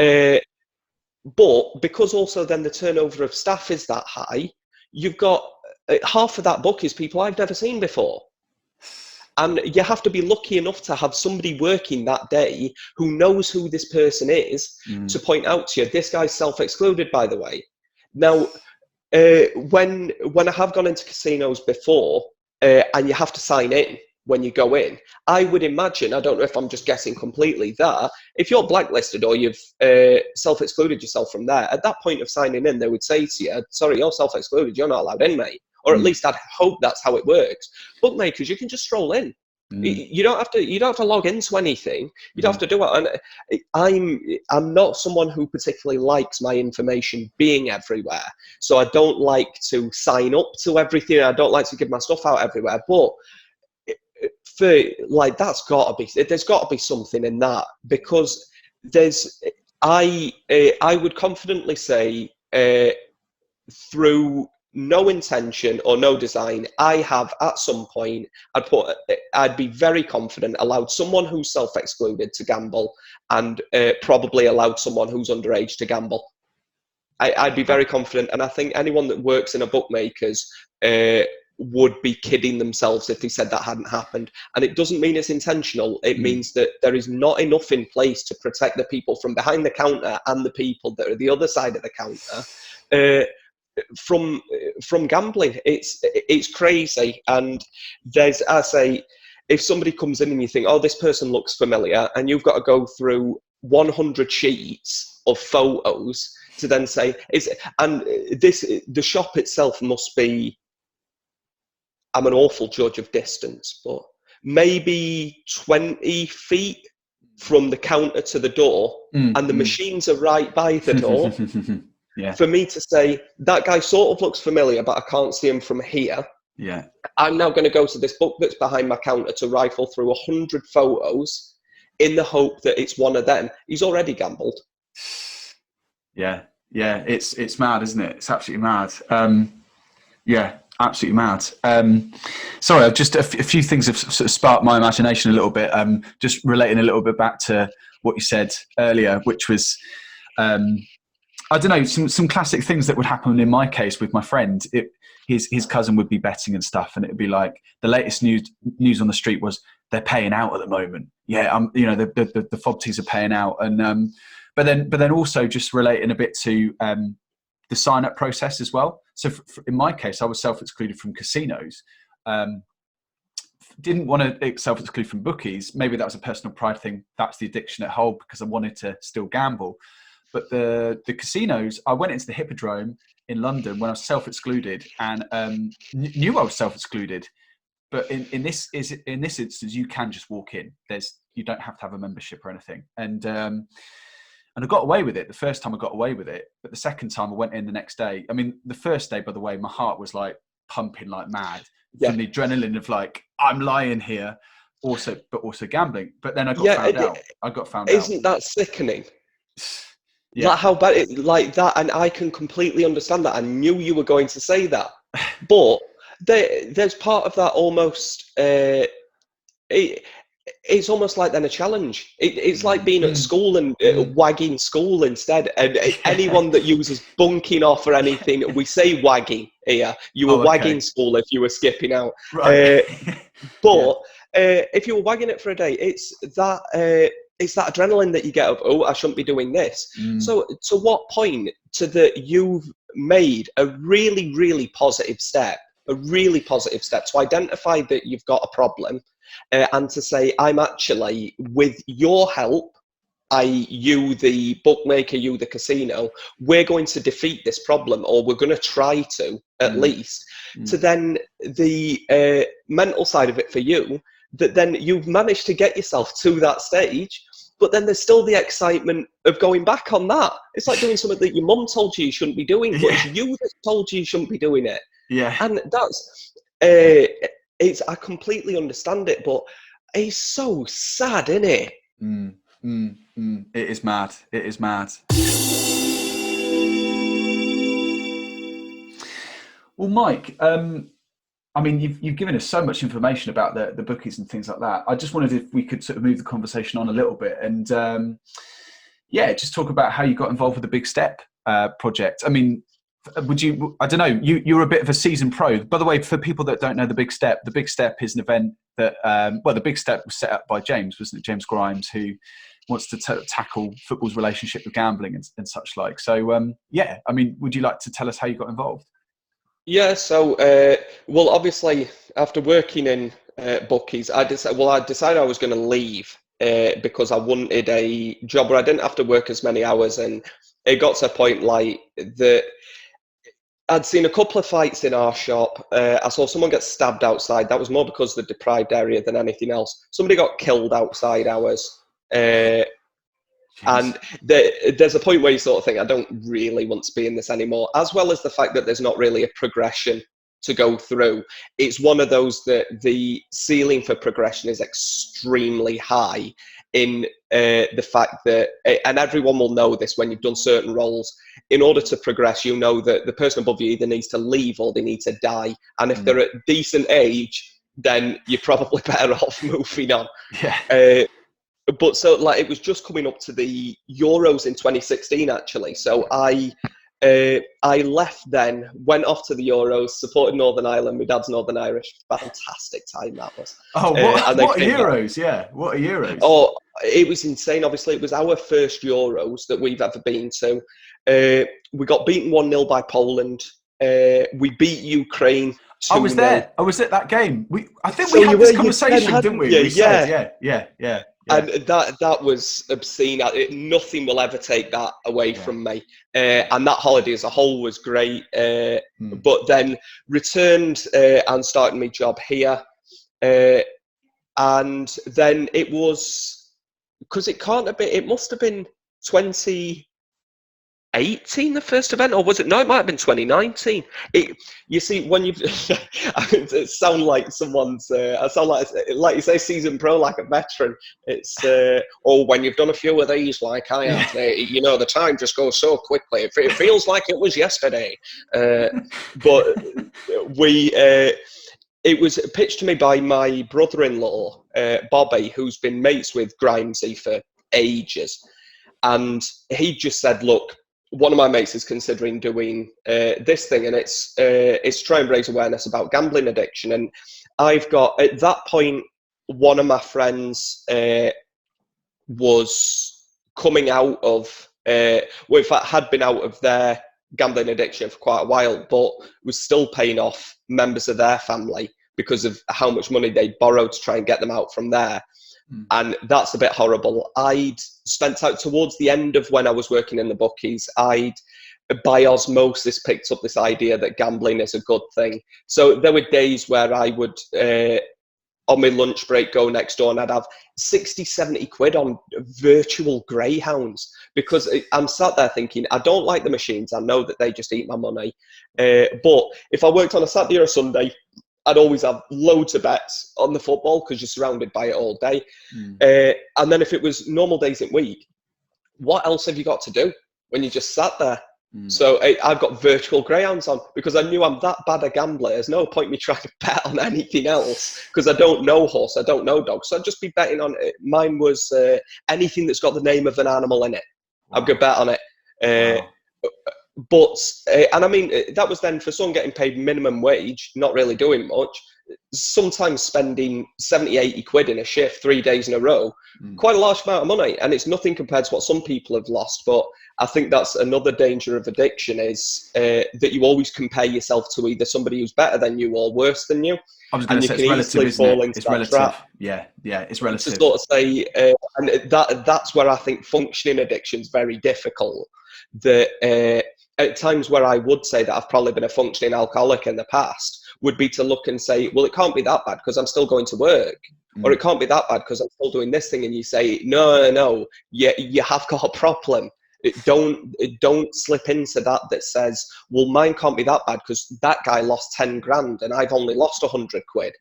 But because also then the turnover of staff is that high, you've got half of that book is people I've never seen before. And you have to be lucky enough to have somebody working that day who knows who this person is to point out to you, this guy's self-excluded, by the way. Now, when I have gone into casinos before and you have to sign in when you go in. I would imagine, I don't know if I'm just guessing completely, that if you're blacklisted or you've self-excluded yourself from there, at that point of signing in, they would say to you, sorry, you're self-excluded, you're not allowed in, mate. Or at least I'd hope that's how it works. Bookmakers, you can just stroll in. You don't have to log into anything. You don't have to do it. And I'm not someone who particularly likes my information being everywhere. So I don't like to sign up to everything. I don't like to give my stuff out everywhere. But for like, there's got to be something in that, because I would confidently say, through no intention or no design, I have at some point, I'd be very confident, allowed someone who's self-excluded to gamble, and probably allowed someone who's underage to gamble. I'd be very confident, and I think anyone that works in a bookmaker's would be kidding themselves if they said that hadn't happened. And it doesn't mean it's intentional. It means that there is not enough in place to protect the people from behind the counter and the people that are the other side of the counter from gambling. It's crazy. And if somebody comes in and you think, oh, this person looks familiar, and you've got to go through 100 sheets of photos to then say, the shop itself must be, I'm an awful judge of distance, but maybe 20 feet from the counter to the door, and the machines are right by the door. Yeah. For me to say, that guy sort of looks familiar, but I can't see him from here. Yeah. I'm now going to go to this book that's behind my counter to rifle through 100 photos in the hope that it's one of them. He's already gambled. Yeah. Yeah. It's mad, isn't it? It's absolutely mad. Yeah, absolutely mad. Sorry, I've just a few things have sort of sparked my imagination a little bit. Just relating a little bit back to what you said earlier, which was, I don't know, some classic things that would happen in my case with my friend. His cousin would be betting and stuff, and it'd be like the latest news on the street was they're paying out at the moment. Yeah, the FOBTs are paying out, and but then also just relating a bit to the sign up process as well. So in my case, I was self-excluded from casinos. Didn't want to self-exclude from bookies. Maybe that was a personal pride thing. That's the addiction at hold, because I wanted to still gamble. But the casinos, I went into the Hippodrome in London when I was self-excluded, and knew I was self-excluded. But in this instance, you can just walk in. You don't have to have a membership or anything. And I got away with it. The first time I got away with it, but the second time I went in the next day. I mean, the first day, by the way, my heart was like pumping like mad from the adrenaline of like, I'm lying here, but also gambling. But then I got found out. Isn't that sickening? Yeah. Like how bad it like that, and I can completely understand that. I knew you were going to say that, but there's part of that almost. It's almost like then a challenge. It's like being at school and wagging school instead. And anyone that uses bunking off or anything, we say wagging here. You were wagging school if you were skipping out. Right. If you were wagging it for a day, it's that adrenaline that you get of, oh, I shouldn't be doing this. So to what point you've made a really, really positive step to identify that you've got a problem, and to say, I'm actually, with your help, you the bookmaker, you the casino, we're going to defeat this problem, or we're going to try to, at least. To then the mental side of it for you, that then you've managed to get yourself to that stage, but then there's still the excitement of going back on that. It's like doing something that your mum told you shouldn't be doing, but it's you that told you shouldn't be doing it. Yeah. And that's, I completely understand it, but it's so sad, isn't it? It is mad. It is mad. Well, Mike, I mean, you've given us so much information about the bookies and things like that. I just wondered if we could sort of move the conversation on a little bit and, just talk about how you got involved with the Big Step project. I mean, I don't know, you're a bit of a seasoned pro. By the way, for people that don't know the Big Step is an event that, the Big Step was set up by James, wasn't it? James Grimes, who wants to tackle football's relationship with gambling and such like. So, I mean, would you like to tell us how you got involved? Yeah, so, well, obviously, after working in Bookies. I decided I was going to leave because I wanted a job where I didn't have to work as many hours, and it got to a point like that. I'd seen a couple of fights in our shop. I saw someone get stabbed outside. That was more because of the deprived area than anything else. Somebody got killed outside ours. And there's a point where you sort of think, I don't really want to be in this anymore, as well as the fact that there's not really a progression to go through. It's one of those that the ceiling for progression is extremely high in the fact that, and everyone will know this when you've done certain roles, in order to progress, you know that the person above you either needs to leave or they need to die. And if they're at decent age, then you're probably better off moving on. Yeah. But so like it was just coming up to the Euros in 2016 actually. So I left then, went off to the Euros, supported Northern Ireland. My dad's Northern Irish. Fantastic time that was. Oh, what Euros? Yeah, what are Euros? Oh, it was insane. Obviously, it was our first Euros that we've ever been to. We got beaten 1-0 by Poland. We beat Ukraine 2-0. I was there. I was at that game. I think we had this conversation, didn't we? We said, yeah. And that was obscene. Nothing will ever take that away from me. And that holiday as a whole was great. But then returned and started my job here. And then it was, because it must have been 2018, the first event, or was it? No, it might have been 2019. You see, when it sound like someone's, I sound like you say, seasoned pro, like a veteran. It's, or when you've done a few of these, like I have, the time just goes so quickly. It feels like it was yesterday. But it was pitched to me by my brother-in-law, Bobby, who's been mates with Grimesy for ages. And he just said, look, one of my mates is considering doing this thing, and it's to try and raise awareness about gambling addiction. And I've got, at that point, one of my friends was coming out of, in fact, had been out of their gambling addiction for quite a while, but was still paying off members of their family because of how much money they borrowed to try and get them out from there. And that's a bit horrible. I'd spent out towards the end of when I was working in the bookies, I'd by osmosis picked up this idea that gambling is a good thing. So there were days where I would, on my lunch break, go next door and I'd have 60, 70 quid on virtual greyhounds, because I'm sat there thinking, I don't like the machines. I know that they just eat my money. But if I worked on a Saturday or a Sunday, I'd always have loads of bets on the football because you're surrounded by it all day. And then if it was normal days in week, what else have you got to do when you just sat there? So I've got virtual greyhounds on because I knew I'm that bad a gambler. There's no point me trying to bet on anything else because I don't know horse, I don't know dog. So I'd just be betting on it. Mine was anything that's got the name of an animal in it. Wow. I'd go bet on it. But, and I mean, that was then for someone getting paid minimum wage, not really doing much, sometimes spending 70, 80 quid in a shift 3 days in a row, quite a large amount of money. And it's nothing compared to what some people have lost. But I think that's another danger of addiction is that you always compare yourself to either somebody who's better than you or worse than you. I was going to say it's relative, isn't it? It's relative. Trap. Yeah, it's relative. To sort of say, and that's where I think functioning addiction is very difficult. That at times where I would say that I've probably been a functioning alcoholic in the past would be to look and say, well, it can't be that bad because I'm still going to work. Or it can't be that bad because I'm still doing this thing. And you say, no, you have got a problem. Don't slip into that says, well, mine can't be that bad because that guy lost 10 grand and I've only lost 100 quid.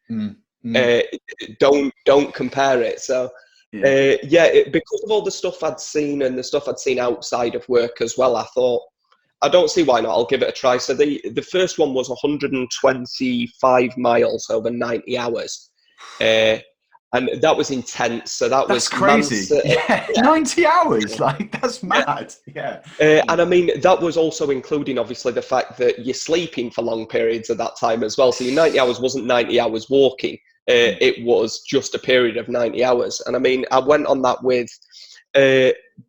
Don't compare it. So because of all the stuff I'd seen and the stuff I'd seen outside of work as well, I thought, I don't see why not. I'll give it a try. So the first one was 125 miles over 90 hours. And that was intense. So that's crazy. 90 hours. Like, that's mad. Yeah. And I mean, that was also including, obviously, the fact that you're sleeping for long periods at that time as well. So your 90 hours wasn't 90 hours walking. It was just a period of 90 hours. And I mean, I went on that with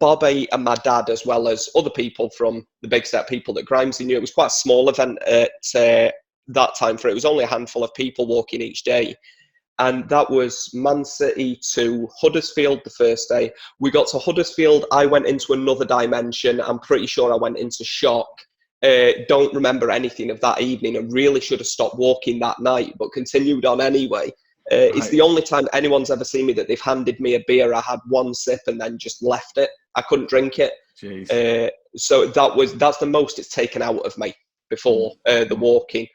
Bobby and my dad, as well as other people from the Big Step people that Grimesy knew. It was quite a small event at that time for it was only a handful of people walking each day. and that was Man City to Huddersfield the first day. We got to Huddersfield. I went into another dimension. I'm pretty sure I went into shock. Don't remember anything of that evening. I really should have stopped walking that night, but continued on anyway. It's the only time anyone's ever seen me that they've handed me a beer. I had one sip and then just left it. I couldn't drink it. So that's the most it's taken out of me before the walking.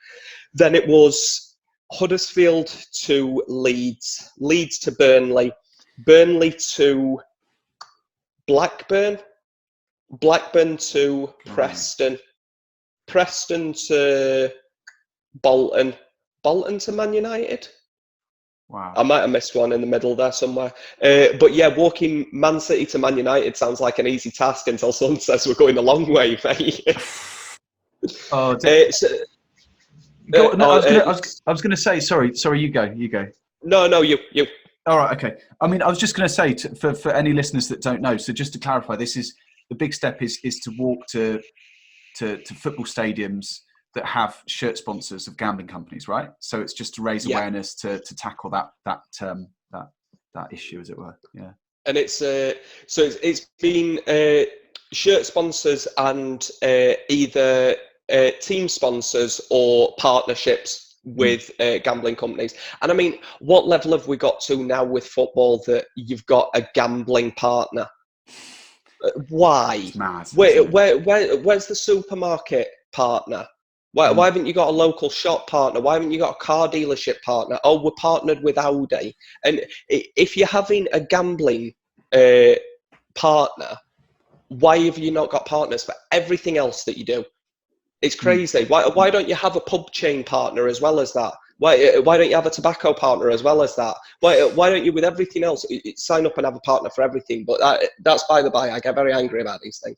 Then it was Huddersfield to Leeds, Leeds to Burnley, Burnley to Blackburn, Blackburn to Preston, Preston to Bolton, Bolton to Man United. Wow. I might have missed one in the middle there somewhere. But yeah, walking Man City to Man United sounds like an easy task until someone says we're going a long way, mate. I was going to say, sorry, you go. No, you. All right, okay. I mean, I was just going to say for any listeners that don't know, so just to clarify, this is the big step is to walk to football stadiums that have shirt sponsors of gambling companies, right? So it's just to raise awareness to tackle that issue, as it were. Yeah. And it's been shirt sponsors and either team sponsors or partnerships with gambling companies. And I mean, what level have we got to now with football that you've got a gambling partner? Why? It's mad. Where's the supermarket partner? Why haven't you got a local shop partner? Why haven't you got a car dealership partner? Oh, we're partnered with Audi. And if you're having a gambling partner, why have you not got partners for everything else that you do? It's crazy. Why don't you have a pub chain partner as well as that? Why don't you have a tobacco partner as well as that? Why don't you, with everything else, sign up and have a partner for everything? But that's by the by. I get very angry about these things.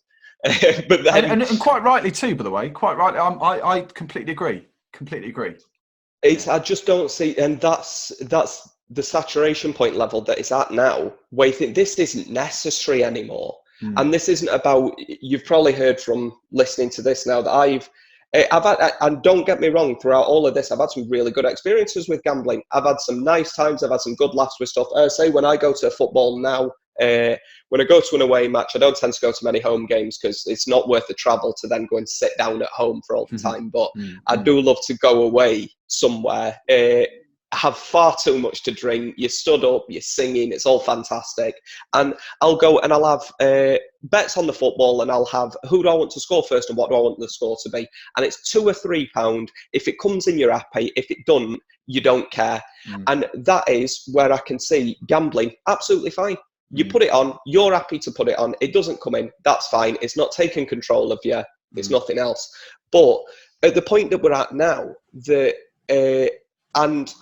But then, and quite rightly too, by the way. Quite rightly, I completely agree. I just don't see, and that's the saturation point level that it's at now, where you think this isn't necessary anymore. And this isn't about, you've probably heard from listening to this now that I've had, and don't get me wrong, throughout all of this, I've had some really good experiences with gambling. I've had some nice times. I've had some good laughs with stuff. Say when I go to football now, when I go to an away match, I don't tend to go to many home games because it's not worth the travel to then go and sit down at home for all the time. But I do love to go away somewhere, have far too much to drink. You stood up, you're singing, it's all fantastic. And I'll go and I'll have bets on the football, and I'll have who do I want to score first and what do I want the score to be. And it's £2 or £3. If it comes in, you're happy. If it doesn't, you don't care. And that is where I can see gambling absolutely fine. You put it on, you're happy to put it on. It doesn't come in, that's fine. It's not taking control of you. It's nothing else. But at the point that we're at now, and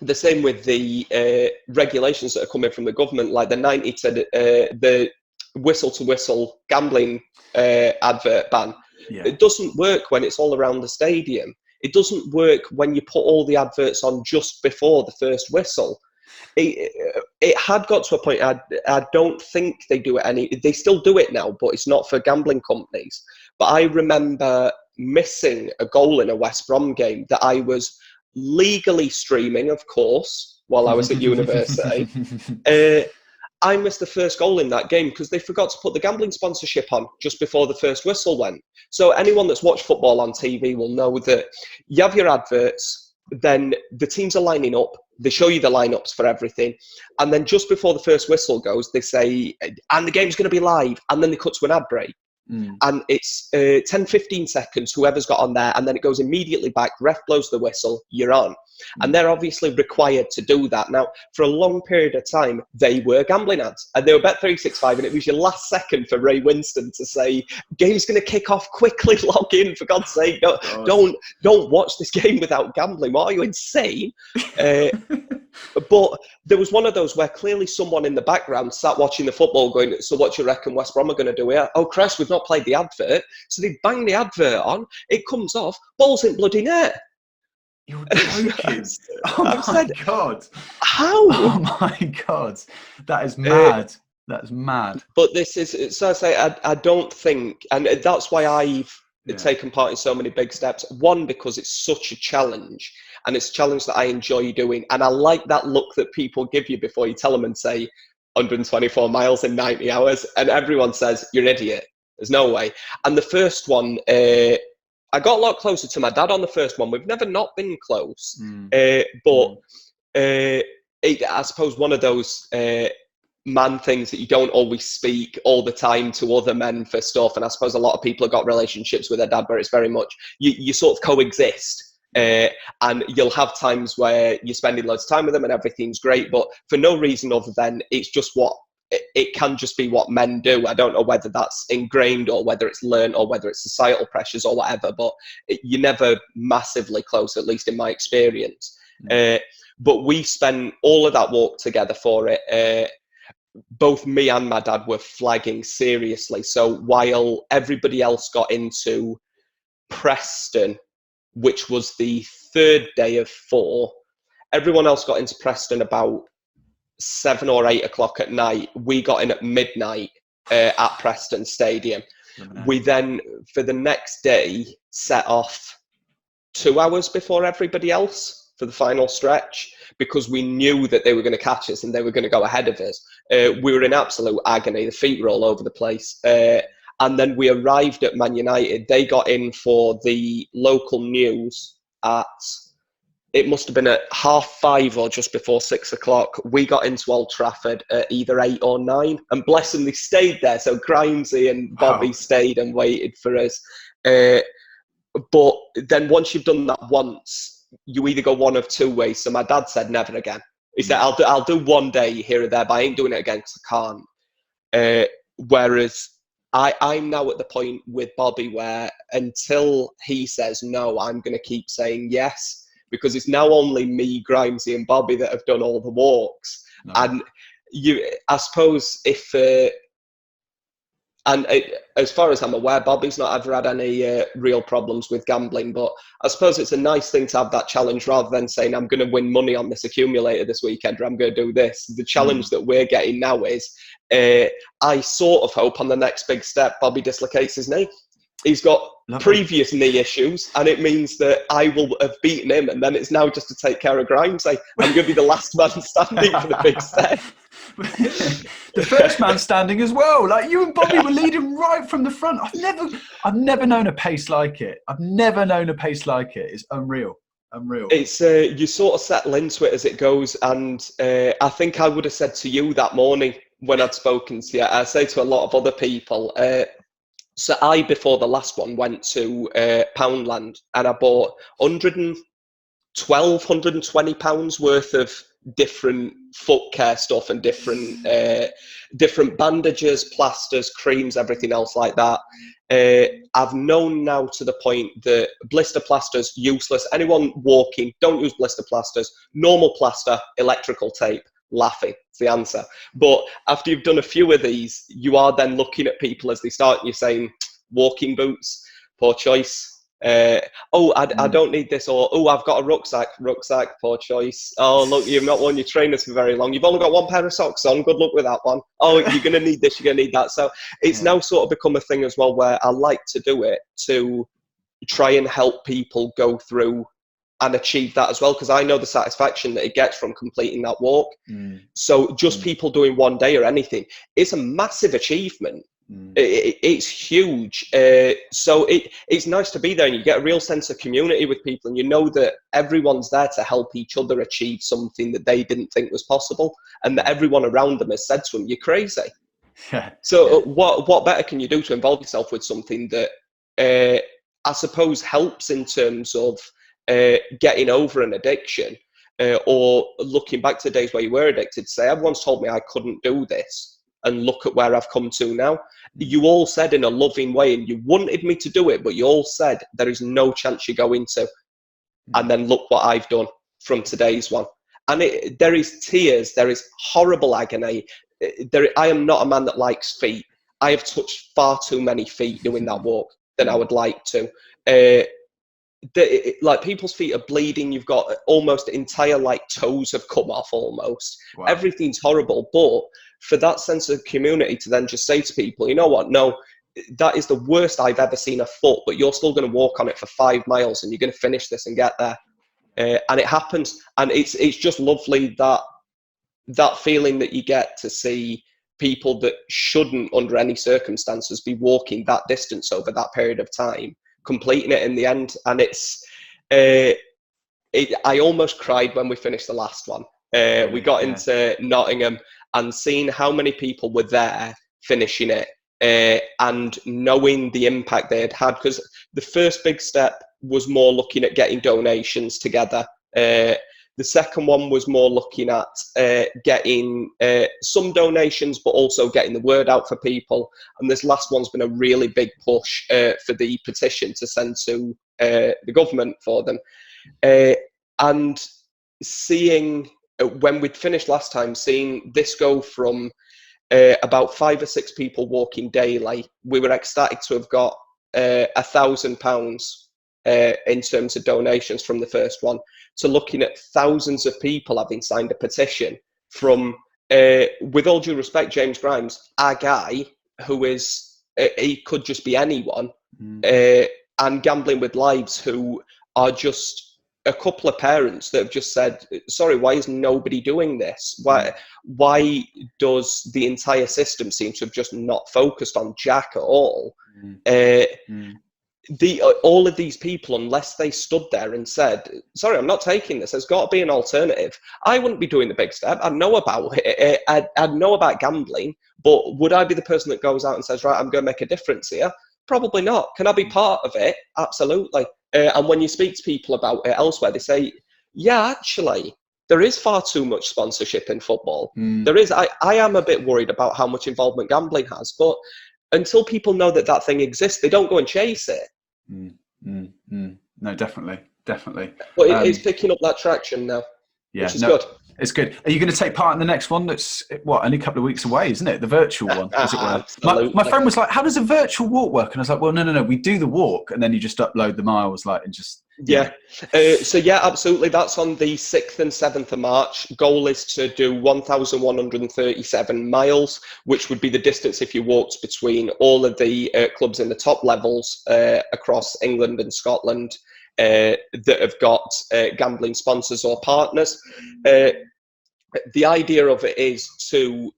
the same with the regulations that are coming from the government, like the 90 to the whistle-to-whistle gambling advert ban. It doesn't work when it's all around the stadium. It doesn't work when you put all the adverts on just before the first whistle. It had got to a point, I don't think they do it they still do it now, but it's not for gambling companies. But I remember missing a goal in a West Brom game that I was legally streaming, of course, while I was at university. I missed the first goal in that game because they forgot to put the gambling sponsorship on just before the first whistle went. So anyone that's watched football on TV will know that you have your adverts, then the teams are lining up, they show you the lineups for everything, and then just before the first whistle goes, they say, and the game's going to be live, and then they cut to an ad break. And it's 10-15 seconds, whoever's got on there, and then it goes immediately back, ref blows the whistle, you're on. And they're obviously required to do that. Now, for a long period of time, they were gambling ads, and they were Bet365, and it was your last second for Ray Winston to say, game's going to kick off, quickly log in, for God's sake, don't watch this game without gambling. What, are you insane? But there was one of those where clearly someone in the background sat watching the football going, so what do you reckon West Brom are going to do here? Oh, Chris, we've not played the advert. So they bang the advert on, it comes off, ball's in bloody net. You're joking. Oh my God. How? Oh my God. That is mad. That is mad. But this is, so I say, I don't think, and that's why I've taken part in so many big steps. One, because it's such a challenge, and it's a challenge that I enjoy doing. And I like that look that people give you before you tell them and say 124 miles in 90 hours. And everyone says, you're an idiot. There's no way. And the first one, I got a lot closer to my dad on the first one. We've never not been close. But I suppose one of those man things that you don't always speak all the time to other men for stuff. And I suppose a lot of people have got relationships with their dad where it's very much, you sort of coexist. And you'll have times where you're spending loads of time with them and everything's great, but for no reason other than it's just it can just be what men do. I don't know whether that's ingrained or whether it's learned or whether it's societal pressures or whatever, but you're never massively close, at least in my experience. But we spent all of that walk together for it. Both me and my dad were flagging seriously. So while everybody else got into Preston, which was the third day of 4, everyone else got into Preston about 7 or 8 o'clock at night. We got in at midnight at Preston Stadium. We then, for the next day, set off 2 hours before everybody else for the final stretch, because we knew that they were going to catch us and they were going to go ahead of us. We were in absolute agony. The feet were all over the place. And then we arrived at Man United. They got in for the local news at, it must have been at 5:30 or just before 6 o'clock. We got into Old Trafford at either 8 or 9. And bless them, they stayed there. So Grimesy and Bobby stayed and waited for us. But then once you've done that once, you either go one of two ways. So my dad said, never again. He said, I'll do one day here or there, but I ain't doing it again because I can't. Whereas I'm now at the point with Bobby where until he says no, I'm going to keep saying yes, because it's now only me, Grimesy and Bobby that have done all the walks. No. And I suppose as far as I'm aware, Bobby's not ever had any real problems with gambling, but I suppose it's a nice thing to have that challenge rather than saying I'm going to win money on this accumulator this weekend or I'm going to do this. The challenge that we're getting now is I sort of hope on the next big step Bobby dislocates his knee. He's got previous knee issues, and it means that I will have beaten him, and then it's now just to take care of Grimes. I'm going to be the last man standing for the big step. The first man standing as well. Like, you and Bobby were leading right from the front. I've never known a pace like it. It's unreal. It's you sort of settle into it as it goes, and I think I would have said to you that morning when I'd spoken to you, I say to a lot of other people, so I, before the last one, went to Poundland and I bought £120 worth of different foot care stuff and different bandages, plasters, creams, everything else like that. I've known now to the point that blister plasters, useless. Anyone walking, don't use blister plasters. Normal plaster, electrical tape. Laughing, it's the answer. But after you've done a few of these, you are then looking at people as they start and you're saying, walking boots, poor choice. I don't need this, or I've got a rucksack, poor choice. Oh, look, you've not worn your trainers for very long. You've only got one pair of socks on, good luck with that one. Oh, you're going to need this, you're going to need that. So it's now sort of become a thing as well where I like to do it to try and help people go through and achieve that as well, because I know the satisfaction that it gets from completing that walk. So just people doing one day or anything, it's a massive achievement. It's huge. So it's nice to be there, and you get a real sense of community with people, and you know that everyone's there to help each other achieve something that they didn't think was possible, and that everyone around them has said to them, you're crazy. What better can you do to involve yourself with something that I suppose helps in terms of getting over an addiction, or looking back to days where you were addicted, to say, everyone's told me I couldn't do this, and look at where I've come to now. You all said in a loving way, and you wanted me to do it, but you all said there is no chance you're going to. And then look what I've done from today's one. And there is tears, there is horrible agony. I am not a man that likes feet. I have touched far too many feet doing that walk than I would like to. Like, people's feet are bleeding. You've got almost entire toes have come off almost. Wow. Everything's horrible. But for that sense of community to then just say to people, you know what? No, that is the worst I've ever seen a foot, but you're still going to walk on it for 5 miles and you're going to finish this and get there. And it happens. And it's just lovely that feeling that you get to see people that shouldn't under any circumstances be walking that distance over that period of time, completing it in the end. And I almost cried when we finished the last one. We got into Nottingham and seeing how many people were there finishing it, and knowing the impact they had, because the first big step was more looking at getting donations together. The second one was more looking at getting some donations, but also getting the word out for people. And this last one's been a really big push for the petition to send to the government for them. And seeing, when we'd finished last time, seeing this go from about 5 or 6 people walking daily, we were ecstatic to have got £1,000 in terms of donations from the first one, to looking at thousands of people having signed a petition from, with all due respect, James Grimes, our guy, who is, he could just be anyone, and Gambling with Lives, who are just a couple of parents that have just said, sorry, why is nobody doing this? Why does the entire system seem to have just not focused on Jack at all? All of these people, unless they stood there and said, sorry, I'm not taking this, there's got to be an alternative, I wouldn't be doing the big step. I know about it. I'd know about gambling, but would I be the person that goes out and says, right, I'm going to make a difference here? Probably not. Can I be part of it? Absolutely. And when you speak to people about it elsewhere, they say, yeah, actually, there is far too much sponsorship in football. There is. I am a bit worried about how much involvement gambling has, but until people know that that thing exists, they don't go and chase it. No, definitely. But it's picking up that traction now, which is good. It's good. Are you going to take part in the next one? That's only a couple of weeks away, isn't it? The virtual one, as it were. My friend was like, "How does a virtual walk work?" And I was like, "Well, no. We do the walk, and then you just upload the miles, and just." Yeah. So absolutely. That's on the 6th and 7th of March. Goal is to do 1,137 miles, which would be the distance if you walked between all of the clubs in the top levels across England and Scotland that have got gambling sponsors or partners. The idea of it is to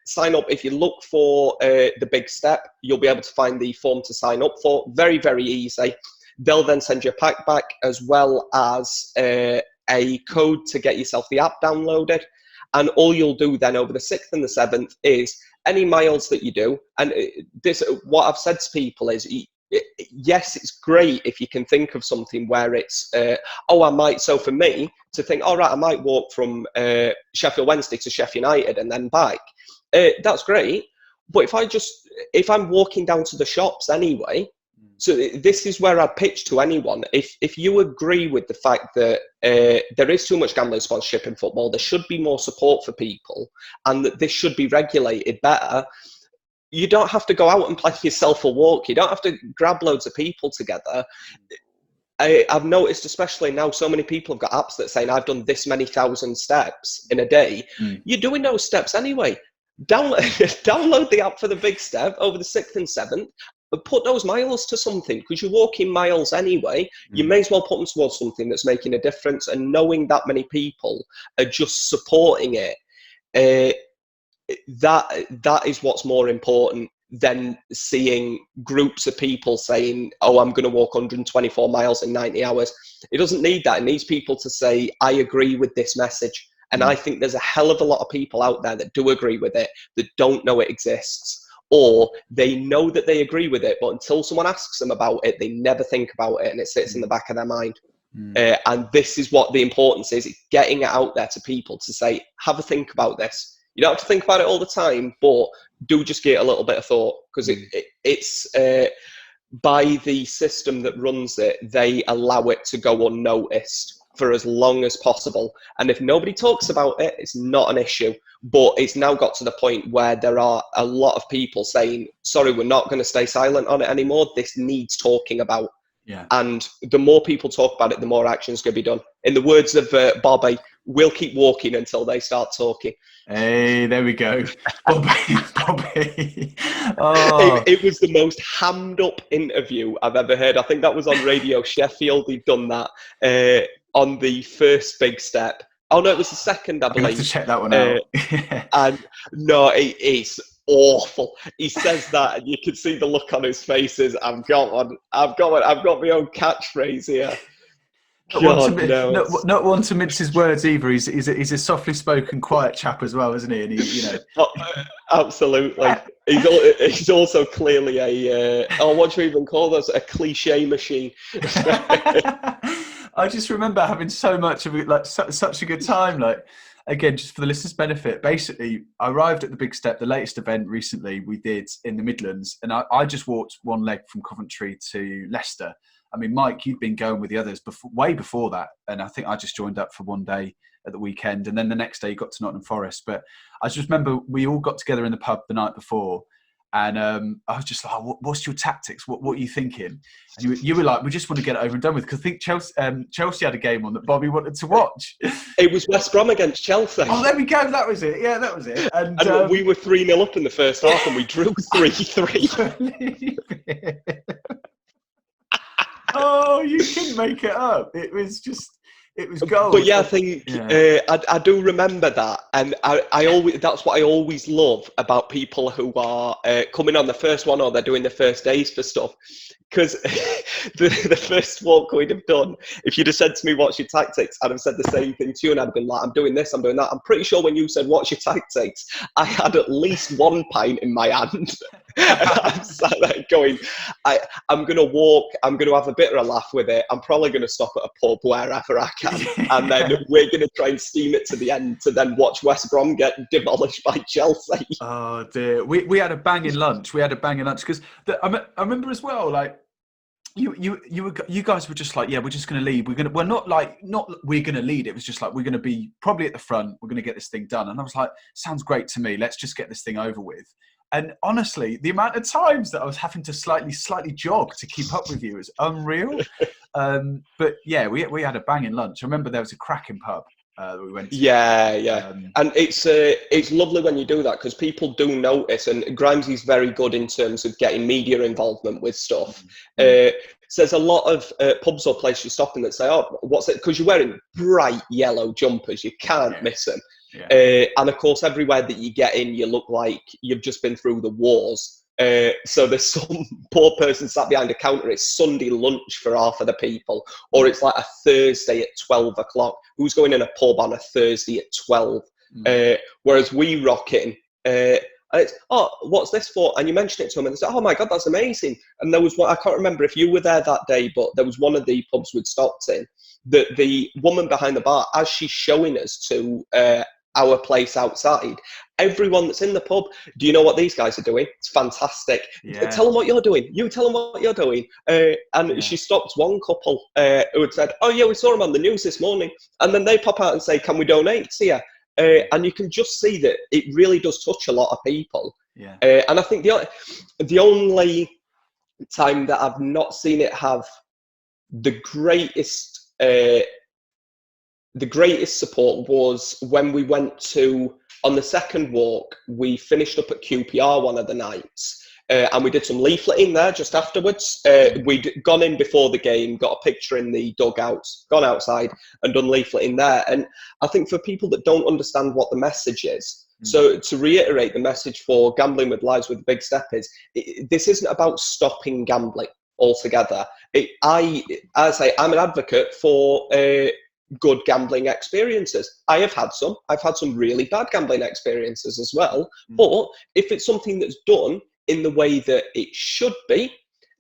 sign up. If you look for the big step, you'll be able to find the form to sign up for. Very, very easy. They'll then send you a pack back, as well as a code to get yourself the app downloaded. And all you'll do then over the 6th and the 7th is any miles that you do. And this, what I've said to people is, yes, it's great if you can think of something where it's, I might, so for me to think, all right, I might walk from Sheffield Wednesday to Sheffield United and then back. That's great. But if I'm walking down to the shops anyway, so this is where I pitch to anyone. If you agree with the fact that there is too much gambling sponsorship in football, there should be more support for people, and that this should be regulated better, you don't have to go out and plan yourself a walk. You don't have to grab loads of people together. I've noticed, especially now, so many people have got apps that saying, I've done this many thousand steps in a day. You're doing those steps anyway. Download the app for the big step over the 6th and 7th. Put those miles to something, because you're walking miles anyway. You may as well put them towards something that's making a difference. And knowing that many people are just supporting it, that is what's more important than seeing groups of people saying, oh, I'm going to walk 124 miles in 90 hours. It doesn't need that. It needs people to say, I agree with this message. And I think there's a hell of a lot of people out there that do agree with it, that don't know it exists. Or they know that they agree with it, but until someone asks them about it, they never think about it, and it sits in the back of their mind. And this is what the importance is, getting it out there to people to say, have a think about this. You don't have to think about it all the time, but do just get a little bit of thought, because it's by the system that runs it, they allow it to go unnoticed for as long as possible. And if nobody talks about it, it's not an issue. But it's now got to the point where there are a lot of people saying, sorry, we're not going to stay silent on it anymore. This needs talking about. Yeah. And the more people talk about it, the more action's going to be done. In the words of Bobby, we'll keep walking until they start talking. Hey, there we go. Bobby. Oh. It was the most hammed up interview I've ever heard. I think that was on Radio Sheffield. He'd done that on the first big step. Oh no, it was the second, I believe. I'll have to check that one out. And no, it is awful. He says that, and you can see the look on his faces. I've got my own catchphrase here. Not one to mince his words either. He's a softly spoken, quiet chap as well, isn't he? And he, absolutely. He's also clearly what do you even call those? A cliche machine. I just remember having so much of it, like such a good time. Like, again, just for the listeners' benefit, basically, I arrived at the Big Step, the latest event recently we did in the Midlands, and I just walked one leg from Coventry to Leicester. I mean, Mike, you'd been going with the others way before that, and I think I just joined up for one day at the weekend, and then the next day you got to Nottingham Forest. But I just remember we all got together in the pub the night before, and I was just like, what's your tactics? What are you thinking? And you were like, we just want to get it over and done with, because I think Chelsea had a game on that Bobby wanted to watch. It was West Brom against Chelsea. Oh, there we go. That was it. Yeah, that was it. And we were 3-0 up in the first half, and we drew 3-3. Oh, you couldn't make it up. It was gold. But yeah, I think I do remember that, and that's what I always love about people who are coming on the first one, or they're doing the first days for stuff. Because the first walk we'd have done, if you'd have said to me, what's your tactics? I'd have said the same thing to you, and I'd have been like, I'm doing this, I'm doing that. I'm pretty sure when you said, what's your tactics? I had at least one pint in my hand. I'm sat there going, I'm going to walk, I'm going to have a bit of a laugh with it. I'm probably going to stop at a pub wherever I can. And then we're going to try and steam it to the end to then watch West Brom get demolished by Chelsea. Oh, dear. We had a banging lunch. Because I remember as well, like, you guys were just like, yeah, we're just going to lead. We're not we're going to lead. It was just like, we're going to be probably at the front. We're going to get this thing done. And I was like, sounds great to me. Let's just get this thing over with. And honestly, the amount of times that I was having to slightly jog to keep up with you is unreal. But yeah, we had a banging lunch. I remember there was a cracking pub that we went to. Yeah. And it's lovely when you do that, because people do notice, and Grimesy's very good in terms of getting media involvement with stuff. So there's a lot of pubs or places you're stopping that say, oh, what's it? Because you're wearing bright yellow jumpers. You can't miss them. Yeah. And of course, everywhere that you get in, you look like you've just been through the wars. So there's some poor person sat behind a counter. It's Sunday lunch for half of the people, or it's like a Thursday at 12 o'clock. Who's going in a pub on a Thursday at 12? Whereas we rock in, and it's, oh, what's this for? And you mention it to them, and they say, oh my God, that's amazing. And there was one, I can't remember if you were there that day, but there was one of the pubs we'd stopped in, that the woman behind the bar, as she's showing us to our place outside, everyone that's in the pub, do you know what these guys are doing? It's fantastic. Tell them what you're doing. You tell them what you're doing. She stopped one couple who had said, oh yeah, we saw them on the news this morning. And then they pop out and say, can we donate to you? And you can just see that it really does touch a lot of people. And I think the only time that I've not seen it have the greatest support was when we went to, on the second walk, we finished up at QPR one of the nights, and we did some leafleting there just afterwards. We'd gone in before the game, got a picture in the dugouts, gone outside and done leafleting there. And I think for people that don't understand what the message is, so to reiterate, the message for Gambling with Lives with the Big Step is, this isn't about stopping gambling altogether. I'm an advocate for good gambling experiences. I've had some really bad gambling experiences as well. But if it's something that's done in the way that it should be,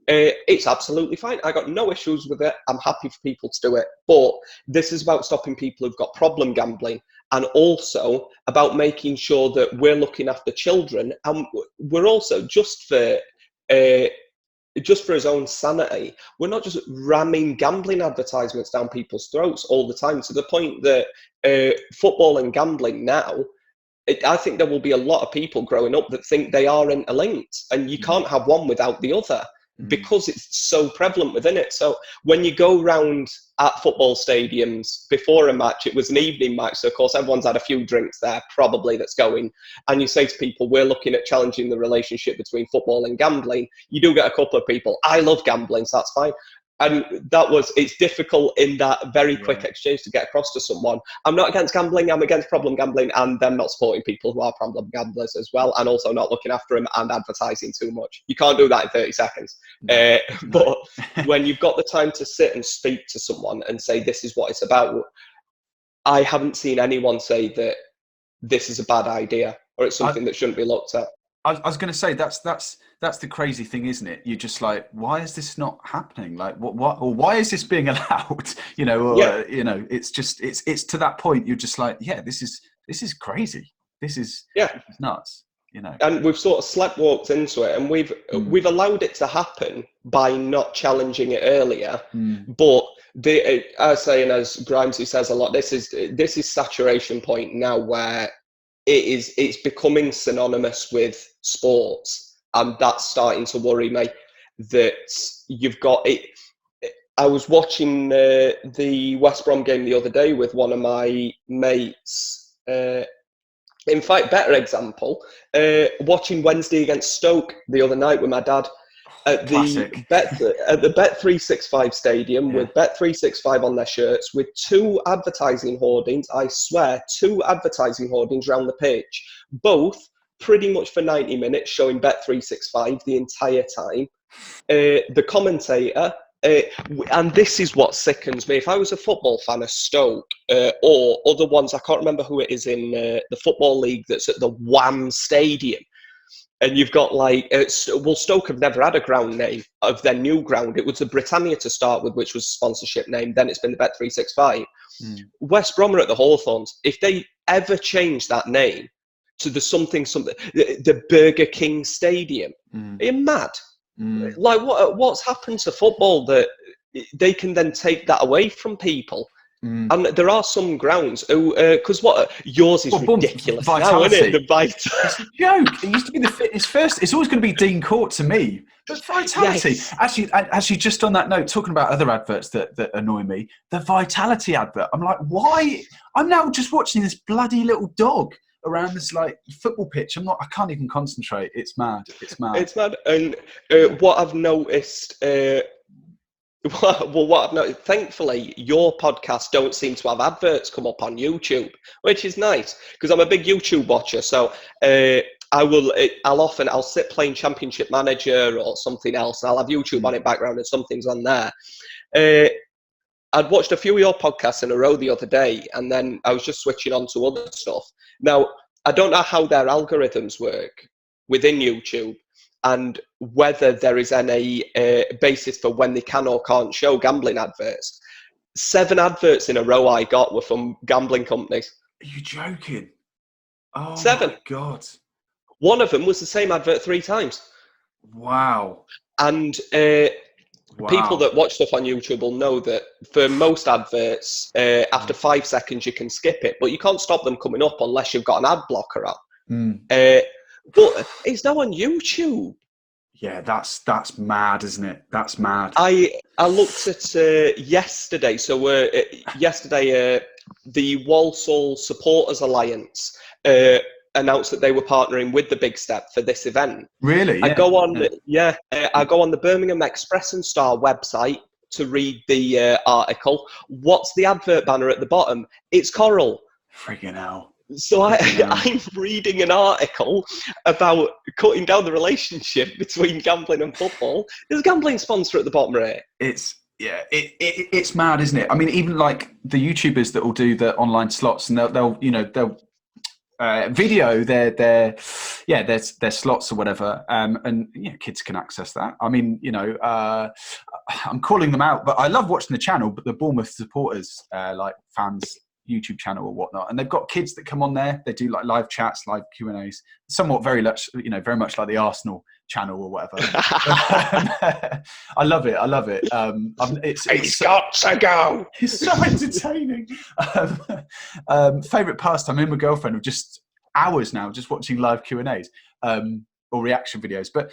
it's absolutely fine. I got no issues with it. I'm happy for people to do it. But this is about stopping people who've got problem gambling, and also about making sure that we're looking after children, and we're also just for his own sanity, we're not just ramming gambling advertisements down people's throats all the time, to the point that football and gambling now, I think there will be a lot of people growing up that think they are interlinked, and you can't have one without the other. because it's so prevalent within it. So when you go round at football stadiums before a match, it was an evening match, so of course everyone's had a few drinks there, probably, that's going, and you say to people, we're looking at challenging the relationship between football and gambling. You do get a couple of people, I love gambling, so that's fine. And it's difficult in that very quick exchange to get across to someone. I'm not against gambling, I'm against problem gambling, and them not supporting people who are problem gamblers as well, and also not looking after them and advertising too much. You can't do that in 30 seconds. No. But when you've got the time to sit and speak to someone and say, this is what it's about, I haven't seen anyone say that this is a bad idea or it's something that shouldn't be looked at. I was going to say that's the crazy thing, isn't it? You're just like, why is this not happening? Like, what, or why is this being allowed? You know, or, you know, it's just it's to that point. You're just like, yeah, this is crazy. This is nuts. You know, and we've sort of sleptwalked into it, and we've allowed it to happen by not challenging it earlier. But I say, and as Grimesy says a lot, this is saturation point now where it's becoming synonymous with sports, and that's starting to worry me. That you've got it. I was watching the West Brom game the other day with one of my mates. In fact, better example, watching Wednesday against Stoke the other night with my dad at the Bet365 stadium with Bet365 on their shirts, with 2 advertising hoardings, I swear, 2 advertising hoardings around the pitch, both pretty much for 90 minutes showing Bet365 the entire time. The commentator, and this is what sickens me. If I was a football fan of Stoke or other ones, I can't remember who it is in the Football League that's at the Wham Stadium, and you've got like, Stoke have never had a ground name of their new ground. It was the Britannia to start with, which was a sponsorship name. Then it's been the Bet365. West Brom are at the Hawthorns. If they ever change that name to the Burger King Stadium, are you mad? Like, what's happened to football that they can then take that away from people? And there are some grounds, because yours is ridiculous now, isn't it? The Vitality. It's a joke. It used to be the Fitness First. It's always going to be Dean Court to me. But Vitality. Yes. Actually, just on that note, talking about other adverts that annoy me, the Vitality advert. I'm like, why? I'm now just watching this bloody little dog around this like football pitch. I can't even concentrate. It's mad. It's mad. And what I've noticed. What I've noticed, thankfully, your podcasts don't seem to have adverts come up on YouTube, which is nice because I'm a big YouTube watcher. So I'll sit playing Championship Manager or something else, and I'll have YouTube on in background and something's on there. I'd watched a few of your podcasts in a row the other day, and then I was just switching on to other stuff. Now, I don't know how their algorithms work within YouTube, and whether there is any basis for when they can or can't show gambling adverts. 7 adverts in a row I got were from gambling companies. Are you joking? Oh, 7. My God. One of them was the same advert 3 times. Wow. And people that watch stuff on YouTube will know that for most adverts, after 5 seconds you can skip it, but you can't stop them coming up unless you've got an ad blocker on. But it's now on YouTube. Yeah, that's mad, isn't it? That's mad. I looked at yesterday. So yesterday, the Walsall Supporters Alliance announced that they were partnering with the Big Step for this event. Really? Yeah. I go on the Birmingham Express and Star website to read the article. What's the advert banner at the bottom? It's Coral. Friggin' hell. So I'm reading an article about cutting down the relationship between gambling and football. There's a gambling sponsor at the bottom right. It's mad, isn't it? I mean, even like the YouTubers that will do the online slots, and they'll video their slots or whatever, and kids can access that. I mean, I'm calling them out, but I love watching the channel. But the Bournemouth supporters, like fans, YouTube channel or whatnot, and they've got kids that come on there. They do like live chats, live Q&As, somewhat very much like the Arsenal channel or whatever. I love it. It's got to go. It's so entertaining. Favorite pastime, me and my girlfriend are just hours now just watching live Q&As. or reaction videos. But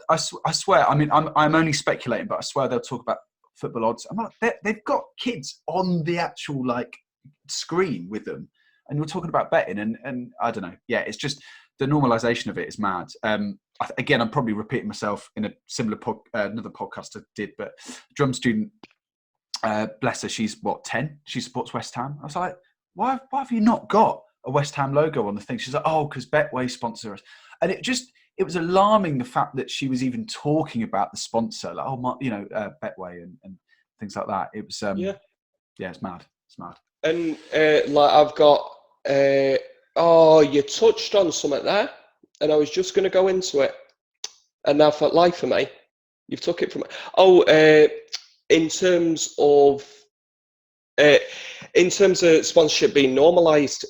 I swear, I mean, I'm only speculating, but I swear they'll talk about football odds. I'm like, they've got kids on the actual like screen with them, and you're talking about betting, and I don't know. Yeah, it's just the normalization of it is mad. Again, I'm probably repeating myself in a similar another podcast I did, but drum student, bless her, she's 10? She supports West Ham. I was like, why have you not got a West Ham logo on the thing? She's like, oh, because Betway sponsor us. And it was alarming the fact that she was even talking about the sponsor, like, Betway and things like that. It was, it's mad. It's mad. And like I've got, you touched on something there, and I was just going to go into it, and now for life for me, you've took it from. In terms of sponsorship being normalised,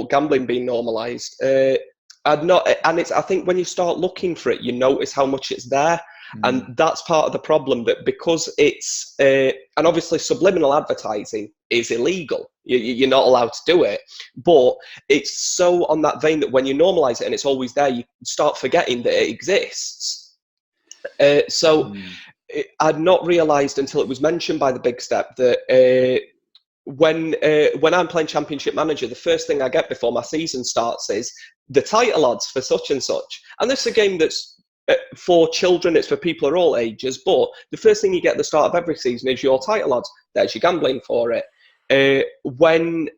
gambling being normalised, I think when you start looking for it, you notice how much it's there. And that's part of the problem, that because it's, and obviously subliminal advertising is illegal. You're not allowed to do it. But it's so on that vein that when you normalise it and it's always there, you start forgetting that it exists. I'd not realised until it was mentioned by the Big Step that when I'm playing Championship Manager, the first thing I get before my season starts is the title odds for such and such. And this is a game that's for children, it's for people of all ages, but the first thing you get at the start of every season is your title odds. There's your gambling for it. When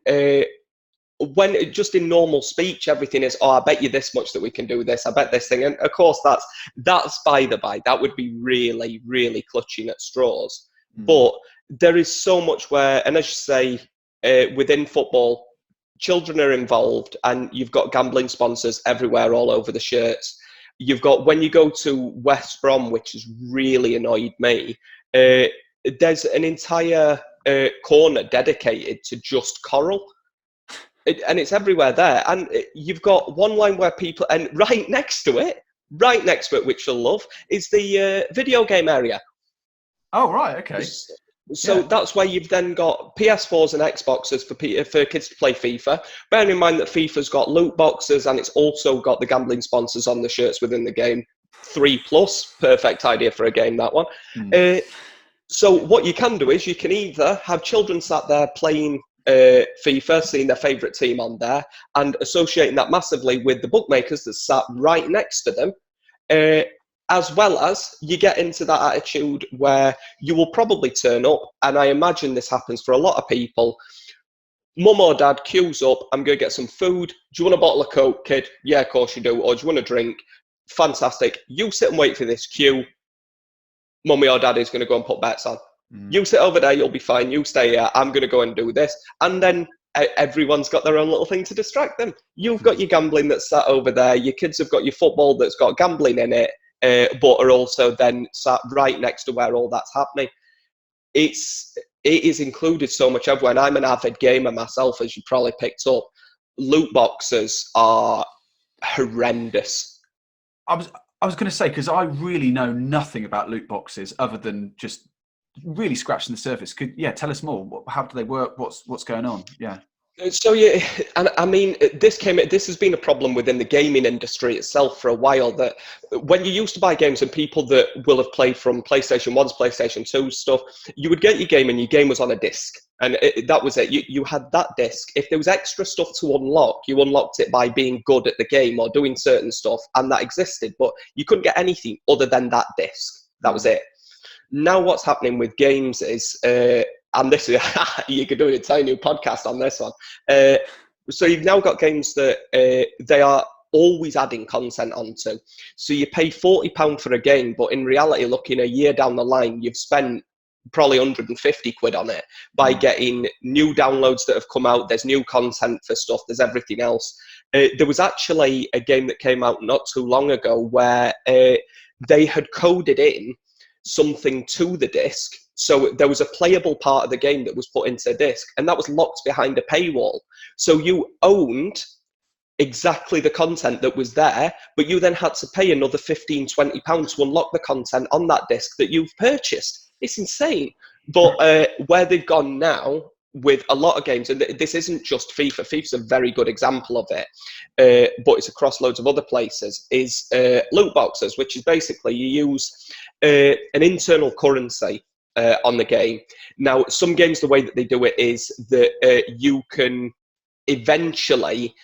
just in normal speech, everything is, I bet you this much that we can do this, I bet this thing. And of course, that's by the by. That would be really, really clutching at straws. But there is so much where, and as you say, within football, children are involved, and you've got gambling sponsors everywhere, all over the shirts. You've got, when you go to West Brom, which has really annoyed me, there's an entire corner dedicated to just coral. And it's everywhere there. And you've got one line where people, and right next to it, which you'll love, is the video game area. Oh, right, okay. So that's where you've then got PS4s and Xboxes for kids to play FIFA. Bearing in mind that FIFA's got loot boxes, and it's also got the gambling sponsors on the shirts within the game. 3+, perfect idea for a game, that one. So what you can do is you can either have children sat there playing FIFA, seeing their favourite team on there, and associating that massively with the bookmakers that sat right next to them. As well as you get into that attitude where you will probably turn up, and I imagine this happens for a lot of people. Mum or dad queues up, I'm going to get some food. Do you want a bottle of Coke, kid? Yeah, of course you do. Or do you want a drink? Fantastic. You sit and wait for this queue. Mummy or daddy is going to go and put bets on. You sit over there, you'll be fine. You stay here. I'm going to go and do this. And then everyone's got their own little thing to distract them. You've got your gambling that's sat over there. Your kids have got your football that's got gambling in it. But are also then sat right next to where all that's happening. It is included so much everywhere. And I'm an avid gamer myself, as you probably picked up. Loot boxes are horrendous. I was going to say, because I really know nothing about loot boxes other than just really scratching the surface. Tell us more. How do they work? What's going on? Yeah. So and I mean, this has been a problem within the gaming industry itself for a while, that when you used to buy games, and people that will have played from PlayStation 1's, PlayStation 2's stuff, you would get your game and your game was on a disc, and that was it. You had that disc. If there was extra stuff to unlock, you unlocked it by being good at the game or doing certain stuff, and that existed, but you couldn't get anything other than that disc. That was it. Now what's happening with games is, and this is, you could do an entire new podcast on this one. So you've now got games that they are always adding content onto. So you pay £40 for a game, but in reality, looking a year down the line, you've spent probably 150 quid on it by getting new downloads that have come out. There's new content for stuff. There's everything else. There was actually a game that came out not too long ago where they had coded in something to the disc. So there was a playable part of the game that was put into the disc, and that was locked behind a paywall. So you owned exactly the content that was there, but you then had to pay another £15-20 to unlock the content on that disc that you've purchased. It's insane. But where they've gone now with a lot of games, and this isn't just FIFA. FIFA's a very good example of it, but it's across loads of other places, is loot boxes, which is basically you use an internal currency on the game. Now, some games, the way that they do it is that you can eventually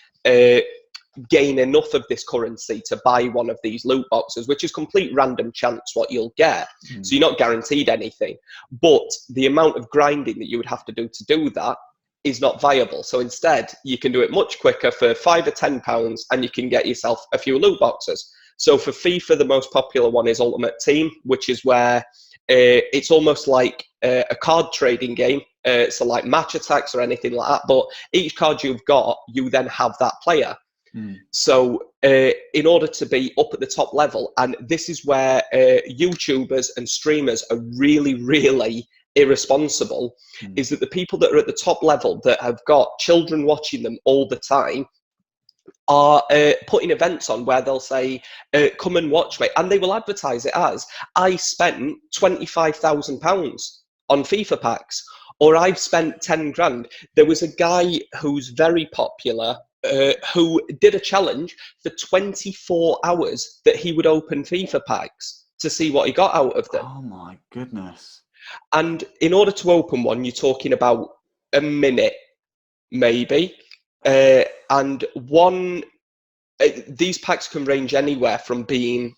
gain enough of this currency to buy one of these loot boxes, which is complete random chance what you'll get. So you're not guaranteed anything, but the amount of grinding that you would have to do that is not viable. So instead, you can do it much quicker for £5 or £10, and you can get yourself a few loot boxes. So for FIFA, the most popular one is Ultimate Team, which is where it's almost like a card trading game. So like match attacks or anything like that, but each card you've got, you then have that player. So in order to be up at the top level, and this is where YouTubers and streamers are really, really irresponsible, is that the people that are at the top level that have got children watching them all the time are putting events on where they'll say, come and watch me. And they will advertise it as, I spent £25,000 on FIFA packs, or I've spent 10 grand. There was a guy who's very popular who did a challenge for 24 hours that he would open FIFA packs to see what he got out of them. Oh my goodness. And in order to open one, you're talking about a minute, maybe. And these packs can range anywhere from being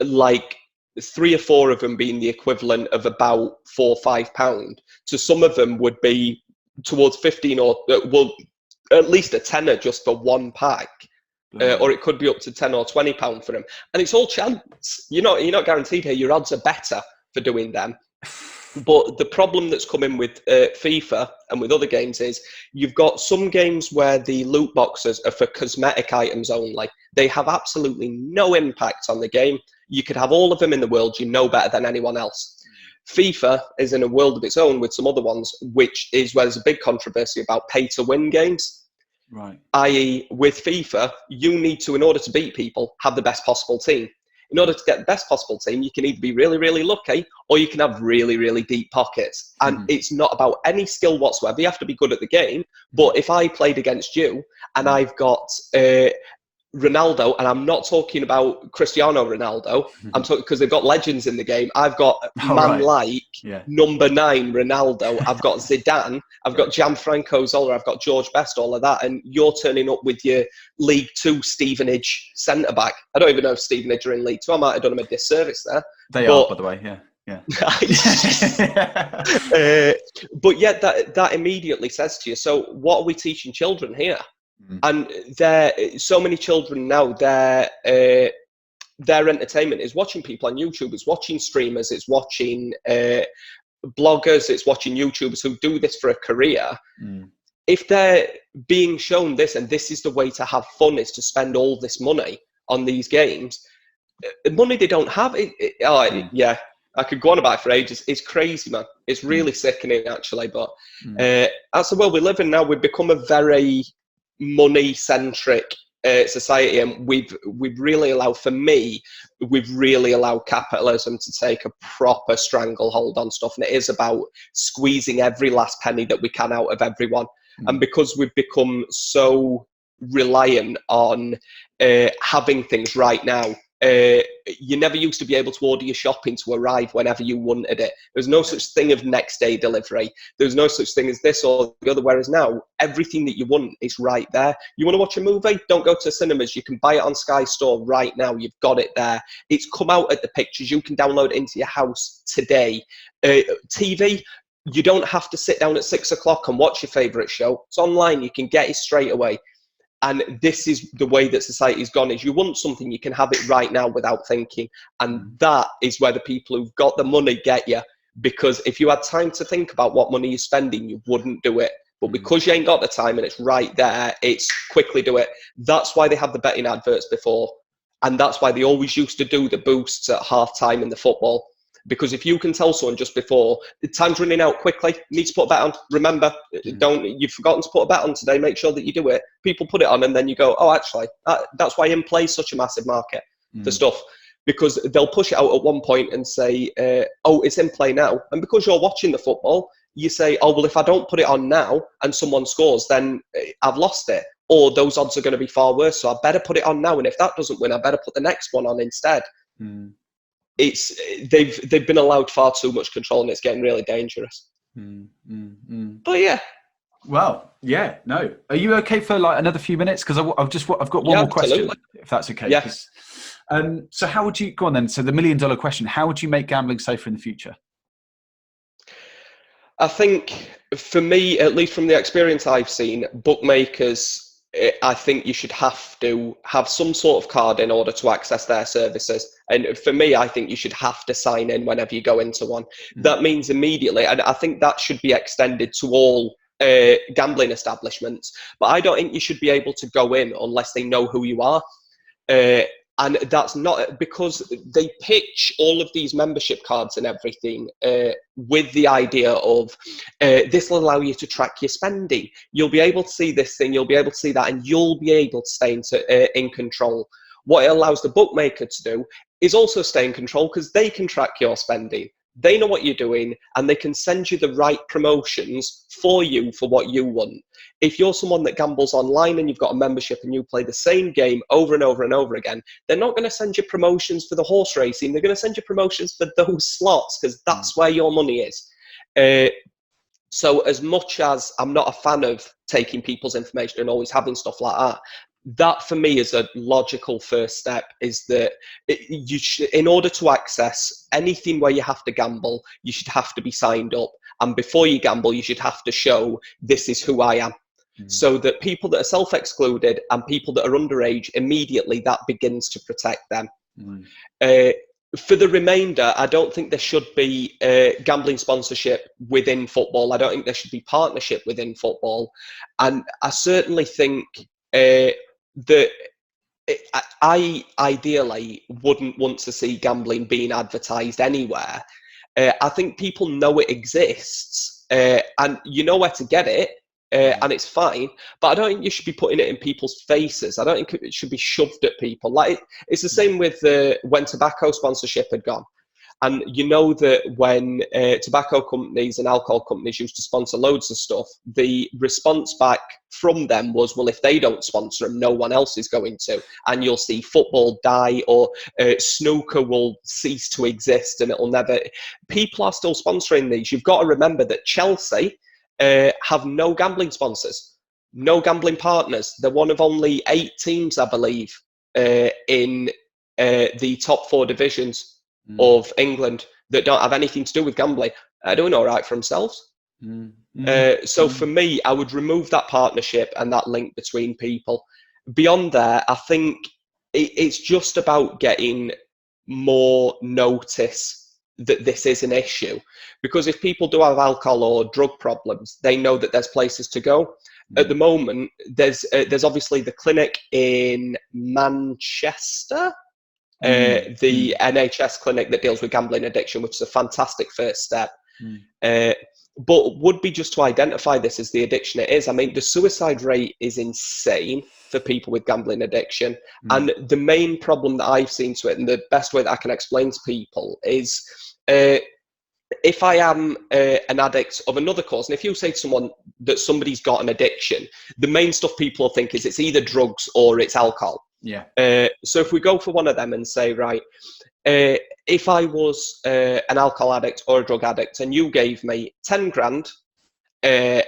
like 3 or 4 of them being the equivalent of about £4 or £5 to some of them would be towards 15 or at least a tenner just for one pack, or it could be up to £10 or £20 for them. And it's all chance. You're not guaranteed here. Your odds are better for doing them. But the problem that's coming with FIFA and with other games is you've got some games where the loot boxes are for cosmetic items only. They have absolutely no impact on the game. You could have all of them in the world. You know better than anyone else. FIFA is in a world of its own with some other ones, which is where there's a big controversy about pay-to-win games. Right. I.e., with FIFA, you need to, in order to beat people, have the best possible team. In order to get the best possible team, you can either be really, really lucky, or you can have really, really deep pockets. And it's not about any skill whatsoever. You have to be good at the game. But if I played against you and I've got Ronaldo, and I'm not talking about Cristiano Ronaldo, I'm talking because they've got legends in the game. I've got number 9 Ronaldo. I've got Zidane. I've got Gianfranco Zola. I've got George Best. All of that, and you're turning up with your League 2 Stevenage centre back. I don't even know if Stevenage are in League 2. I might have done them a disservice there. They are, by the way. Yeah. But yeah, that immediately says to you. So, what are we teaching children here? And so many children now, their entertainment is watching people on YouTube, it's watching streamers, it's watching bloggers, it's watching YouTubers who do this for a career. If they're being shown this, and this is the way to have fun, is to spend all this money on these games, money they don't have. Yeah, I could go on about it for ages. It's crazy, man. It's really sickening, actually. But that's the world we live in now. We've become a very money-centric society, and we've really allowed, for me, we've really allowed capitalism to take a proper stranglehold on stuff, and it is about squeezing every last penny that we can out of everyone. And because we've become so reliant on having things right now, you never used to be able to order your shopping to arrive whenever you wanted it. There's no such thing of next day delivery. There's no such thing as this or the other, whereas now everything that you want is right there. You want to watch a movie? Don't go to cinemas. You can buy it on Sky Store right now. You've got it there. It's come out at the pictures. You can download it into your house today. TV, you don't have to sit down at 6 o'clock and watch your favourite show. It's online. You can get it straight away. And this is the way that society's gone, is you want something, you can have it right now without thinking. And that is where the people who've got the money get you. Because if you had time to think about what money you're spending, you wouldn't do it. But because you ain't got the time and it's right there, it's quickly do it. That's why they had the betting adverts before. And that's why they always used to do the boosts at half time in the football. Because if you can tell someone just before, the time's running out quickly, you need to put a bet on. Remember, you've forgotten to put a bet on today, make sure that you do it. People put it on and then you go, oh, actually, that's why in play is such a massive market for stuff. Because they'll push it out at one point and say, oh, it's in play now. And because you're watching the football, you say, oh, well, if I don't put it on now and someone scores, then I've lost it. Or those odds are going to be far worse, so I better put it on now. And if that doesn't win, I better put the next one on instead. They've been allowed far too much control, and it's getting really dangerous. But yeah. Well, yeah, no. Are you okay for like another few minutes? Because I've got one more question, if that's okay. Yeah. So how would you go on then? So the $1 million question: how would you make gambling safer in the future? I think for me, at least from the experience I've seen, bookmakers, I think you should have to have some sort of card in order to access their services. And for me, I think you should have to sign in whenever you go into one. That means immediately, and I think that should be extended to all gambling establishments. But I don't think you should be able to go in unless they know who you are. And that's not because they pitch all of these membership cards and everything with the idea of this will allow you to track your spending. You'll be able to see this thing, you'll be able to see that, and you'll be able to stay in control. What it allows the bookmaker to do is also stay in control because they can track your spending. They know what you're doing, and they can send you the right promotions for you for what you want. If you're someone that gambles online and you've got a membership and you play the same game over and over and over again, they're not going to send you promotions for the horse racing. They're going to send you promotions for those slots because that's where your money is. So as much as I'm not a fan of taking people's information and always having stuff like that, that for me is a logical first step, is that you should, in order to access anything where you have to gamble, you should have to be signed up. And before you gamble, you should have to show this is who I am. So that people that are self-excluded and people that are underage, immediately that begins to protect them. For the remainder, I don't think there should be gambling sponsorship within football. I don't think there should be partnership within football. And I certainly think that I ideally wouldn't want to see gambling being advertised anywhere. I think people know it exists and you know where to get it. And it's fine, but I don't think you should be putting it in people's faces. I don't think it should be shoved at people. Like it's the same with when tobacco sponsorship had gone. And you know that when tobacco companies and alcohol companies used to sponsor loads of stuff, the response back from them was, well, if they don't sponsor them, no one else is going to. And you'll see football die, or snooker will cease to exist, and it'll never. People are still sponsoring these. You've got to remember that Chelsea have no gambling sponsors, no gambling partners. They're one of only 8 teams, I believe, in the top 4 divisions of England that don't have anything to do with gambling. They're doing all right for themselves. So for me, I would remove that partnership and that link between people. Beyond there, I think it's just about getting more notice that this is an issue, because if people do have alcohol or drug problems, they know that there's places to go. At the moment, there's obviously the clinic in Manchester, the NHS clinic that deals with gambling addiction, which is a fantastic first step. But would be just to identify this as the addiction it is. I mean, the suicide rate is insane for people with gambling addiction. And the main problem that I've seen to it, and the best way that I can explain to people is, if I am an addict of another cause, and if you say to someone that somebody's got an addiction, the main stuff people think is it's either drugs or it's alcohol. So if we go for one of them and say, right, if I was an alcohol addict or a drug addict and you gave me 10 grand, at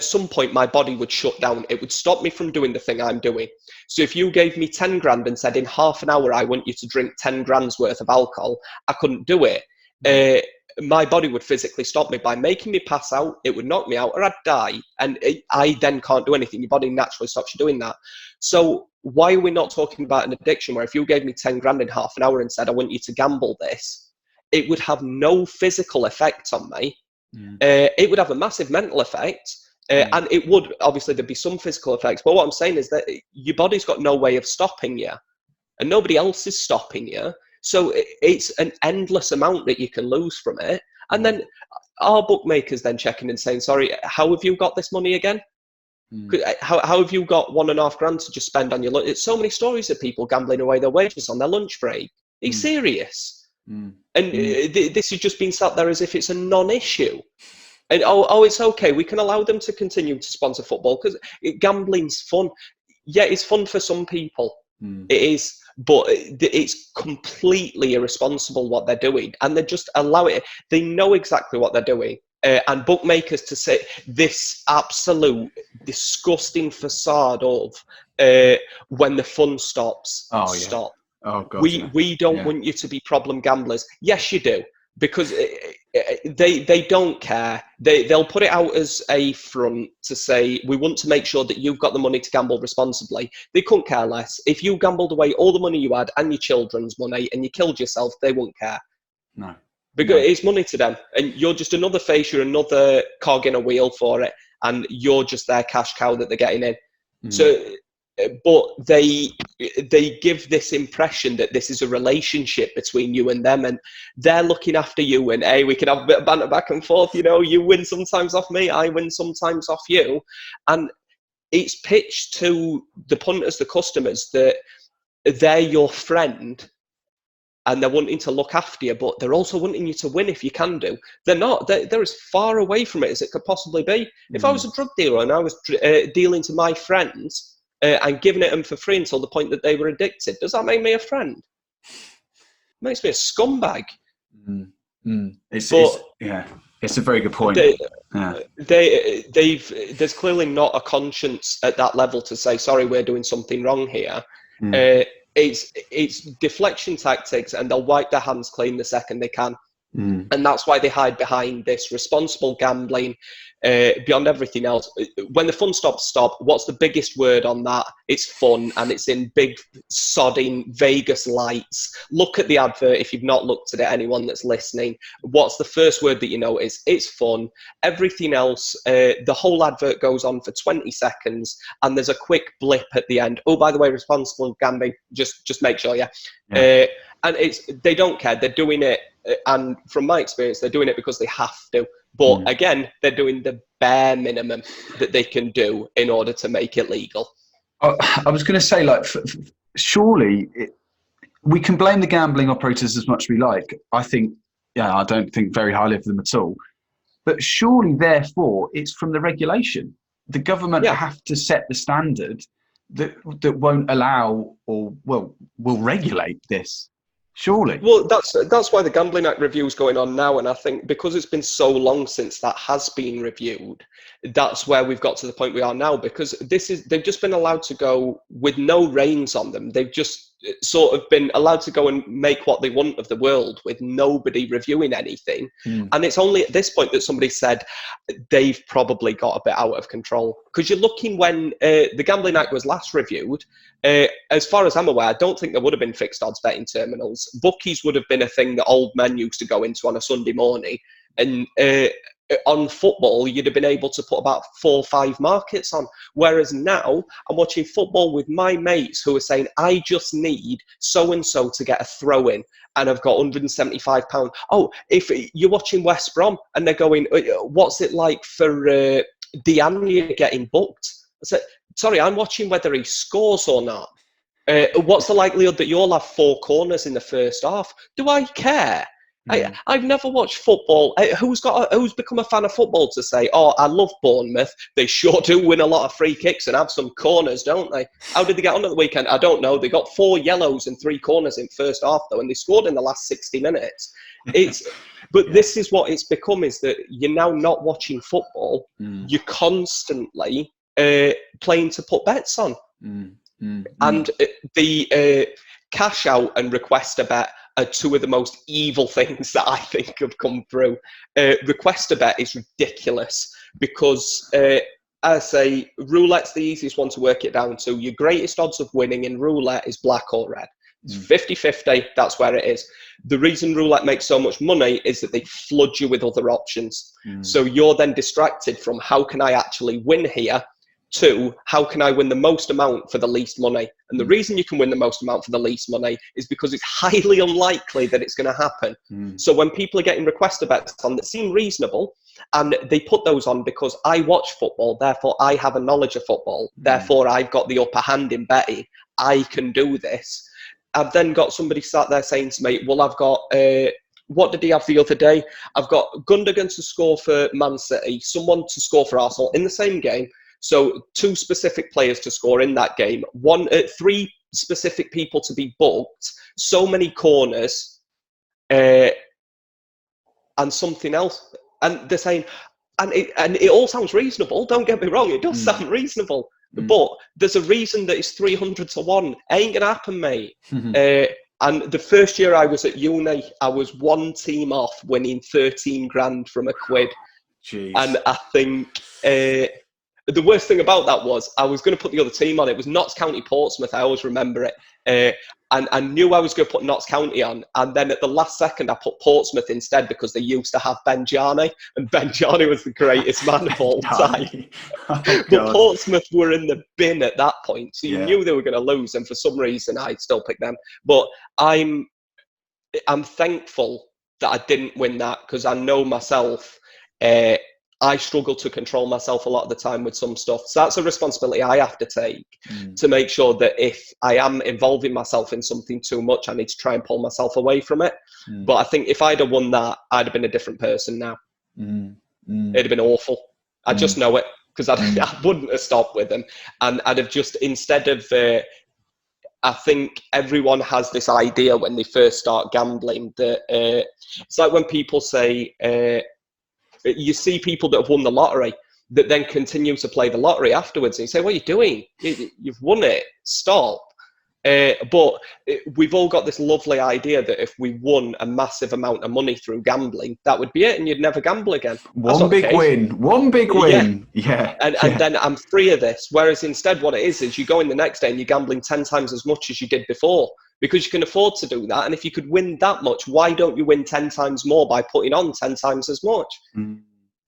some point my body would shut down. It would stop me from doing the thing I'm doing. So if you gave me 10 grand and said in half an hour I want you to drink 10 grand's worth of alcohol, I couldn't do it. My body would physically stop me by making me pass out. It would knock me out or I'd die. And I then can't do anything. Your body naturally stops you doing that. So why are we not talking about an addiction where if you gave me 10 grand in half an hour and said, I want you to gamble this, it would have no physical effect on me. It would have a massive mental effect. And it would, obviously, there'd be some physical effects. But what I'm saying is that your body's got no way of stopping you. And nobody else is stopping you. So it's an endless amount that you can lose from it. And then our bookmakers then checking and saying, sorry, how have you got this money again? How have you got 1.5 grand to just spend on your lunch? It's so many stories of people gambling away their wages on their lunch break. Are you serious? And this has just been sat there as if it's a non-issue. And it's okay. We can allow them to continue to sponsor football because gambling's fun. Yeah, it's fun for some people. It is, but it's completely irresponsible what they're doing, and they just allow it. They know exactly what they're doing. And bookmakers to say this absolute disgusting facade of when the fun stops, stop. Oh God, we don't want you to be problem gamblers. Yes, you do, because they don't care. They'll put it out as a front to say we want to make sure that you've got the money to gamble responsibly. They couldn't care less. If you gambled away all the money you had and your children's money and you killed yourself, they wouldn't care. No. Because it's money to them, and you're just another face, you're another cog in a wheel for it, and you're just their cash cow that they're getting in. So, but they give this impression that this is a relationship between you and them, and they're looking after you, and hey, we can have a bit of banter back and forth, you know, you win sometimes off me, I win sometimes off you. And it's pitched to the punters, the customers, that they're your friend, and they're wanting to look after you, but they're also wanting you to win if you can do. They're not. They're as far away from it as it could possibly be. If I was a drug dealer and I was dealing to my friends and giving it them for free until the point that they were addicted, does that make me a friend? It makes me a scumbag. It's a very good point. There's clearly not a conscience at that level to say, sorry, we're doing something wrong here. It's deflection tactics, and they'll wipe their hands clean the second they can. And that's why they hide behind this responsible gambling beyond everything else. When the fun stops, stop. What's the biggest word on that? It's fun, and it's in big sodding Vegas lights. Look at the advert if you've not looked at it, anyone that's listening. What's the first word that you notice? It's fun. Everything else, the whole advert goes on for 20 seconds, and there's a quick blip at the end. Oh, by the way, responsible gambling, just make sure, and they don't care. They're doing it, and from my experience, they're doing it because they have to. But again, they're doing the bare minimum that they can do in order to make it legal. I was going to say, like, surely we can blame the gambling operators as much as we like. I don't think very highly of them at all. But surely, therefore, it's from the regulation. The government have to set the standard that won't allow or will regulate this. Surely. Well, that's why the Gambling Act review is going on now, and I think because it's been so long since that has been reviewed, that's where we've got to the point we are now. Because they've just been allowed to go with no reins on them. They've just sort of been allowed to go and make what they want of the world with nobody reviewing anything. And it's only at this point that somebody said they've probably got a bit out of control. Because you're looking when the Gambling Act was last reviewed, as far as I'm aware, I don't think there would have been fixed odds betting terminals. Bookies would have been a thing that old men used to go into on a Sunday morning. And on football, you'd have been able to put about 4 or 5 markets on. Whereas now, I'm watching football with my mates who are saying, I just need so-and-so to get a throw-in, and I've got £175. Oh, if you're watching West Brom, and they're going, what's it like for Diagne getting booked? I said, sorry, I'm watching whether he scores or not. What's the likelihood that you'll have 4 corners in the first half? Do I care? I've never watched football. Who's become a fan of football to say, oh, I love Bournemouth. They sure do win a lot of free kicks and have some corners, don't they? How did they get on at the weekend? I don't know. They got 4 yellows and 3 corners in first half, though, and they scored in the last 60 minutes. This is what it's become, is that you're now not watching football. You're constantly playing to put bets on. And the cash out and request a bet are 2 of the most evil things that I think have come through. Request a bet is ridiculous because, I say, roulette's the easiest one to work it down to. Your greatest odds of winning in roulette is black or red. It's 50-50, that's where it is. The reason roulette makes so much money is that they flood you with other options. So you're then distracted from how can I actually win here to how can I win the most amount for the least money. And the reason you can win the most amount for the least money is because it's highly unlikely that it's going to happen. So when people are getting requester bets on that seem reasonable, and they put those on because I watch football, therefore I have a knowledge of football, therefore I've got the upper hand in betting, I can do this. I've then got somebody sat there saying to me, well, I've got what did he have the other day? I've got Gundogan to score for Man City, someone to score for Arsenal in the same game. So 2 specific players to score in that game. 3 specific people to be booked. So many corners, and something else. And they're saying, and it all sounds reasonable. Don't get me wrong, it does sound reasonable. But there's a reason that it's 300 to 1. Ain't gonna happen, mate. And the first year I was at uni, I was 1 team off winning 13 grand from a quid. Jeez. And I think the worst thing about that was I was going to put the other team on. It was Notts County Portsmouth. I always remember it. And I knew I was going to put Notts County on. And then at the last second, I put Portsmouth instead because they used to have Ben Jarney. And Ben Jarney was the greatest man of all time. But Portsmouth were in the bin at that point. So you knew they were going to lose. And for some reason, I still picked them. But I'm thankful that I didn't win that because I know myself. I struggle to control myself a lot of the time with some stuff. So that's a responsibility I have to take to make sure that if I am involving myself in something too much, I need to try and pull myself away from it. But I think if I'd have won that, I'd have been a different person now. It'd have been awful. I just know it because I wouldn't have stopped with them. And I'd have just, instead of, I think everyone has this idea when they first start gambling that it's like when people say, you see people that have won the lottery that then continue to play the lottery afterwards. And you say, what are you doing? You've won it. Stop. But we've all got this lovely idea that if we won a massive amount of money through gambling, that would be it and you'd never gamble again. One big win. Yeah. And then I'm free of this. Whereas instead what it is you go in the next day and you're gambling 10 times as much as you did before because you can afford to do that. And if you could win that much, why don't you win 10 times more by putting on 10 times as much?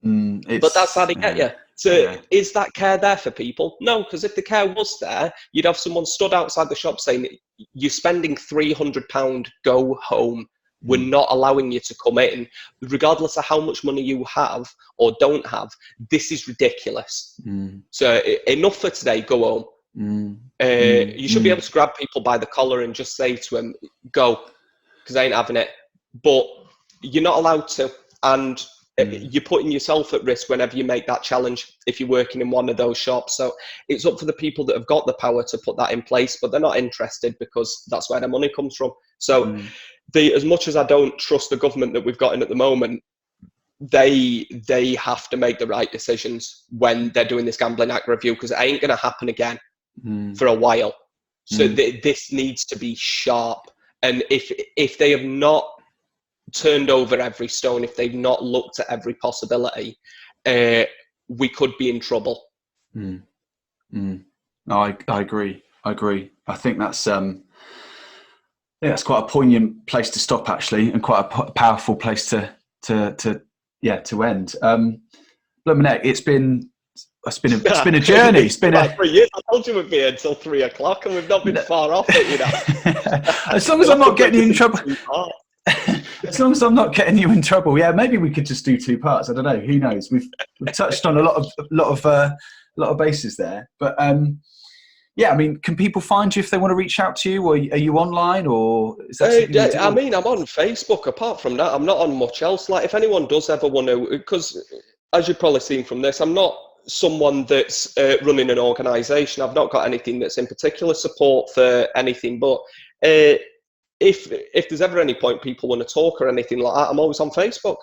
But that's how they get you. So is that care there for people? No, because if the care was there, you'd have someone stood outside the shop saying, you're spending £300, go home. We're not allowing you to come in. Regardless of how much money you have or don't have, this is ridiculous. So enough for today, go home. You should be able to grab people by the collar and just say to them, go, because I ain't having it. But you're not allowed to. And you're putting yourself at risk whenever you make that challenge if you're working in one of those shops. So it's up for the people that have got the power to put that in place, but they're not interested because that's where their money comes from. So as much as I don't trust the government that we've got in at the moment, they have to make the right decisions when they're doing this Gambling Act review because it ain't going to happen again for a while. So this needs to be sharp. And if they have not turned over every stone, if they've not looked at every possibility, we could be in trouble. No, I agree. I think that's that's quite a poignant place to stop actually, and quite a powerful place to end. Blumenegg, it's been a journey. It's been about 3 years. I told you we'd be here until 3 o'clock, and we've not been far off it, you know. As long as I'm not getting you in trouble. As long as I'm not getting you in trouble, maybe we could just do 2 parts. I don't know. Who knows? We've touched on a lot of bases there. But I mean, can people find you if they want to reach out to you, or are you online, or is that I mean, I'm on Facebook. Apart from that, I'm not on much else. Like, if anyone does ever want to, because as you've probably seen from this, I'm not someone that's running an organisation. I've not got anything that's in particular support for anything, but. If there's ever any point people want to talk or anything like that, I'm always on Facebook.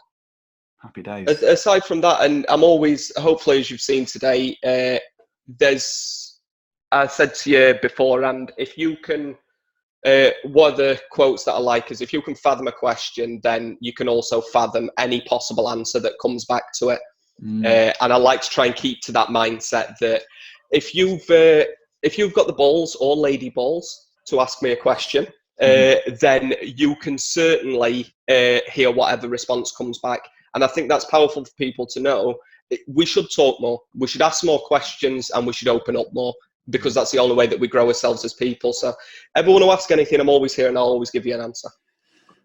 Happy days. Aside from that, and I'm always, hopefully, as you've seen today, I said to you beforehand, if you can, one of the quotes that I like is, if you can fathom a question, then you can also fathom any possible answer that comes back to it. And I like to try and keep to that mindset that if you've got the balls or lady balls to ask me a question, then you can certainly hear whatever response comes back. And I think that's powerful for people to know. We should talk more. We should ask more questions and we should open up more because that's the only way that we grow ourselves as people. So everyone who asks anything, I'm always here and I'll always give you an answer.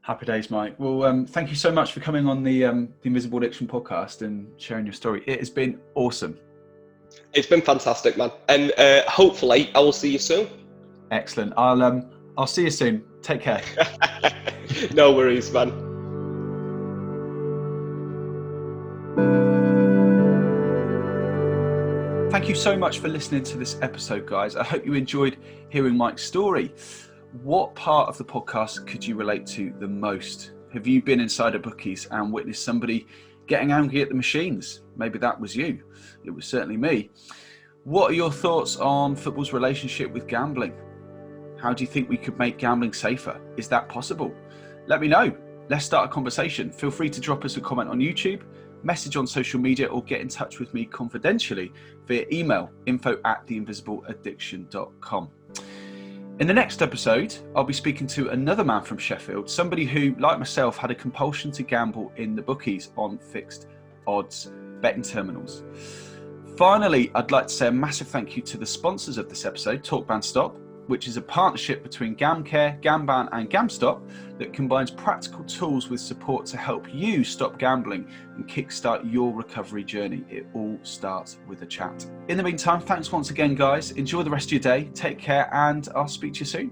Happy days, Mike. Well, thank you so much for coming on the Invisible Addiction podcast and sharing your story. It has been awesome. It's been fantastic, man. And hopefully I will see you soon. Excellent. I'll see you soon. Take care. No worries, man. Thank you so much for listening to this episode, guys. I hope you enjoyed hearing Mike's story. What part of the podcast could you relate to the most? Have you been inside a Bookies and witnessed somebody getting angry at the machines? Maybe that was you. It was certainly me. What are your thoughts on football's relationship with gambling? How do you think we could make gambling safer? Is that possible? Let me know. Let's start a conversation. Feel free to drop us a comment on YouTube, message on social media, or get in touch with me confidentially via email, info@theinvisibleaddiction.com. In the next episode, I'll be speaking to another man from Sheffield, somebody who, like myself, had a compulsion to gamble in the Bookies on fixed odds betting terminals. Finally, I'd like to say a massive thank you to the sponsors of this episode, TalkBan Stop, which is a partnership between GamCare, GamBan and GamStop that combines practical tools with support to help you stop gambling and kickstart your recovery journey. It all starts with a chat. In the meantime, thanks once again, guys. Enjoy the rest of your day. Take care, and I'll speak to you soon.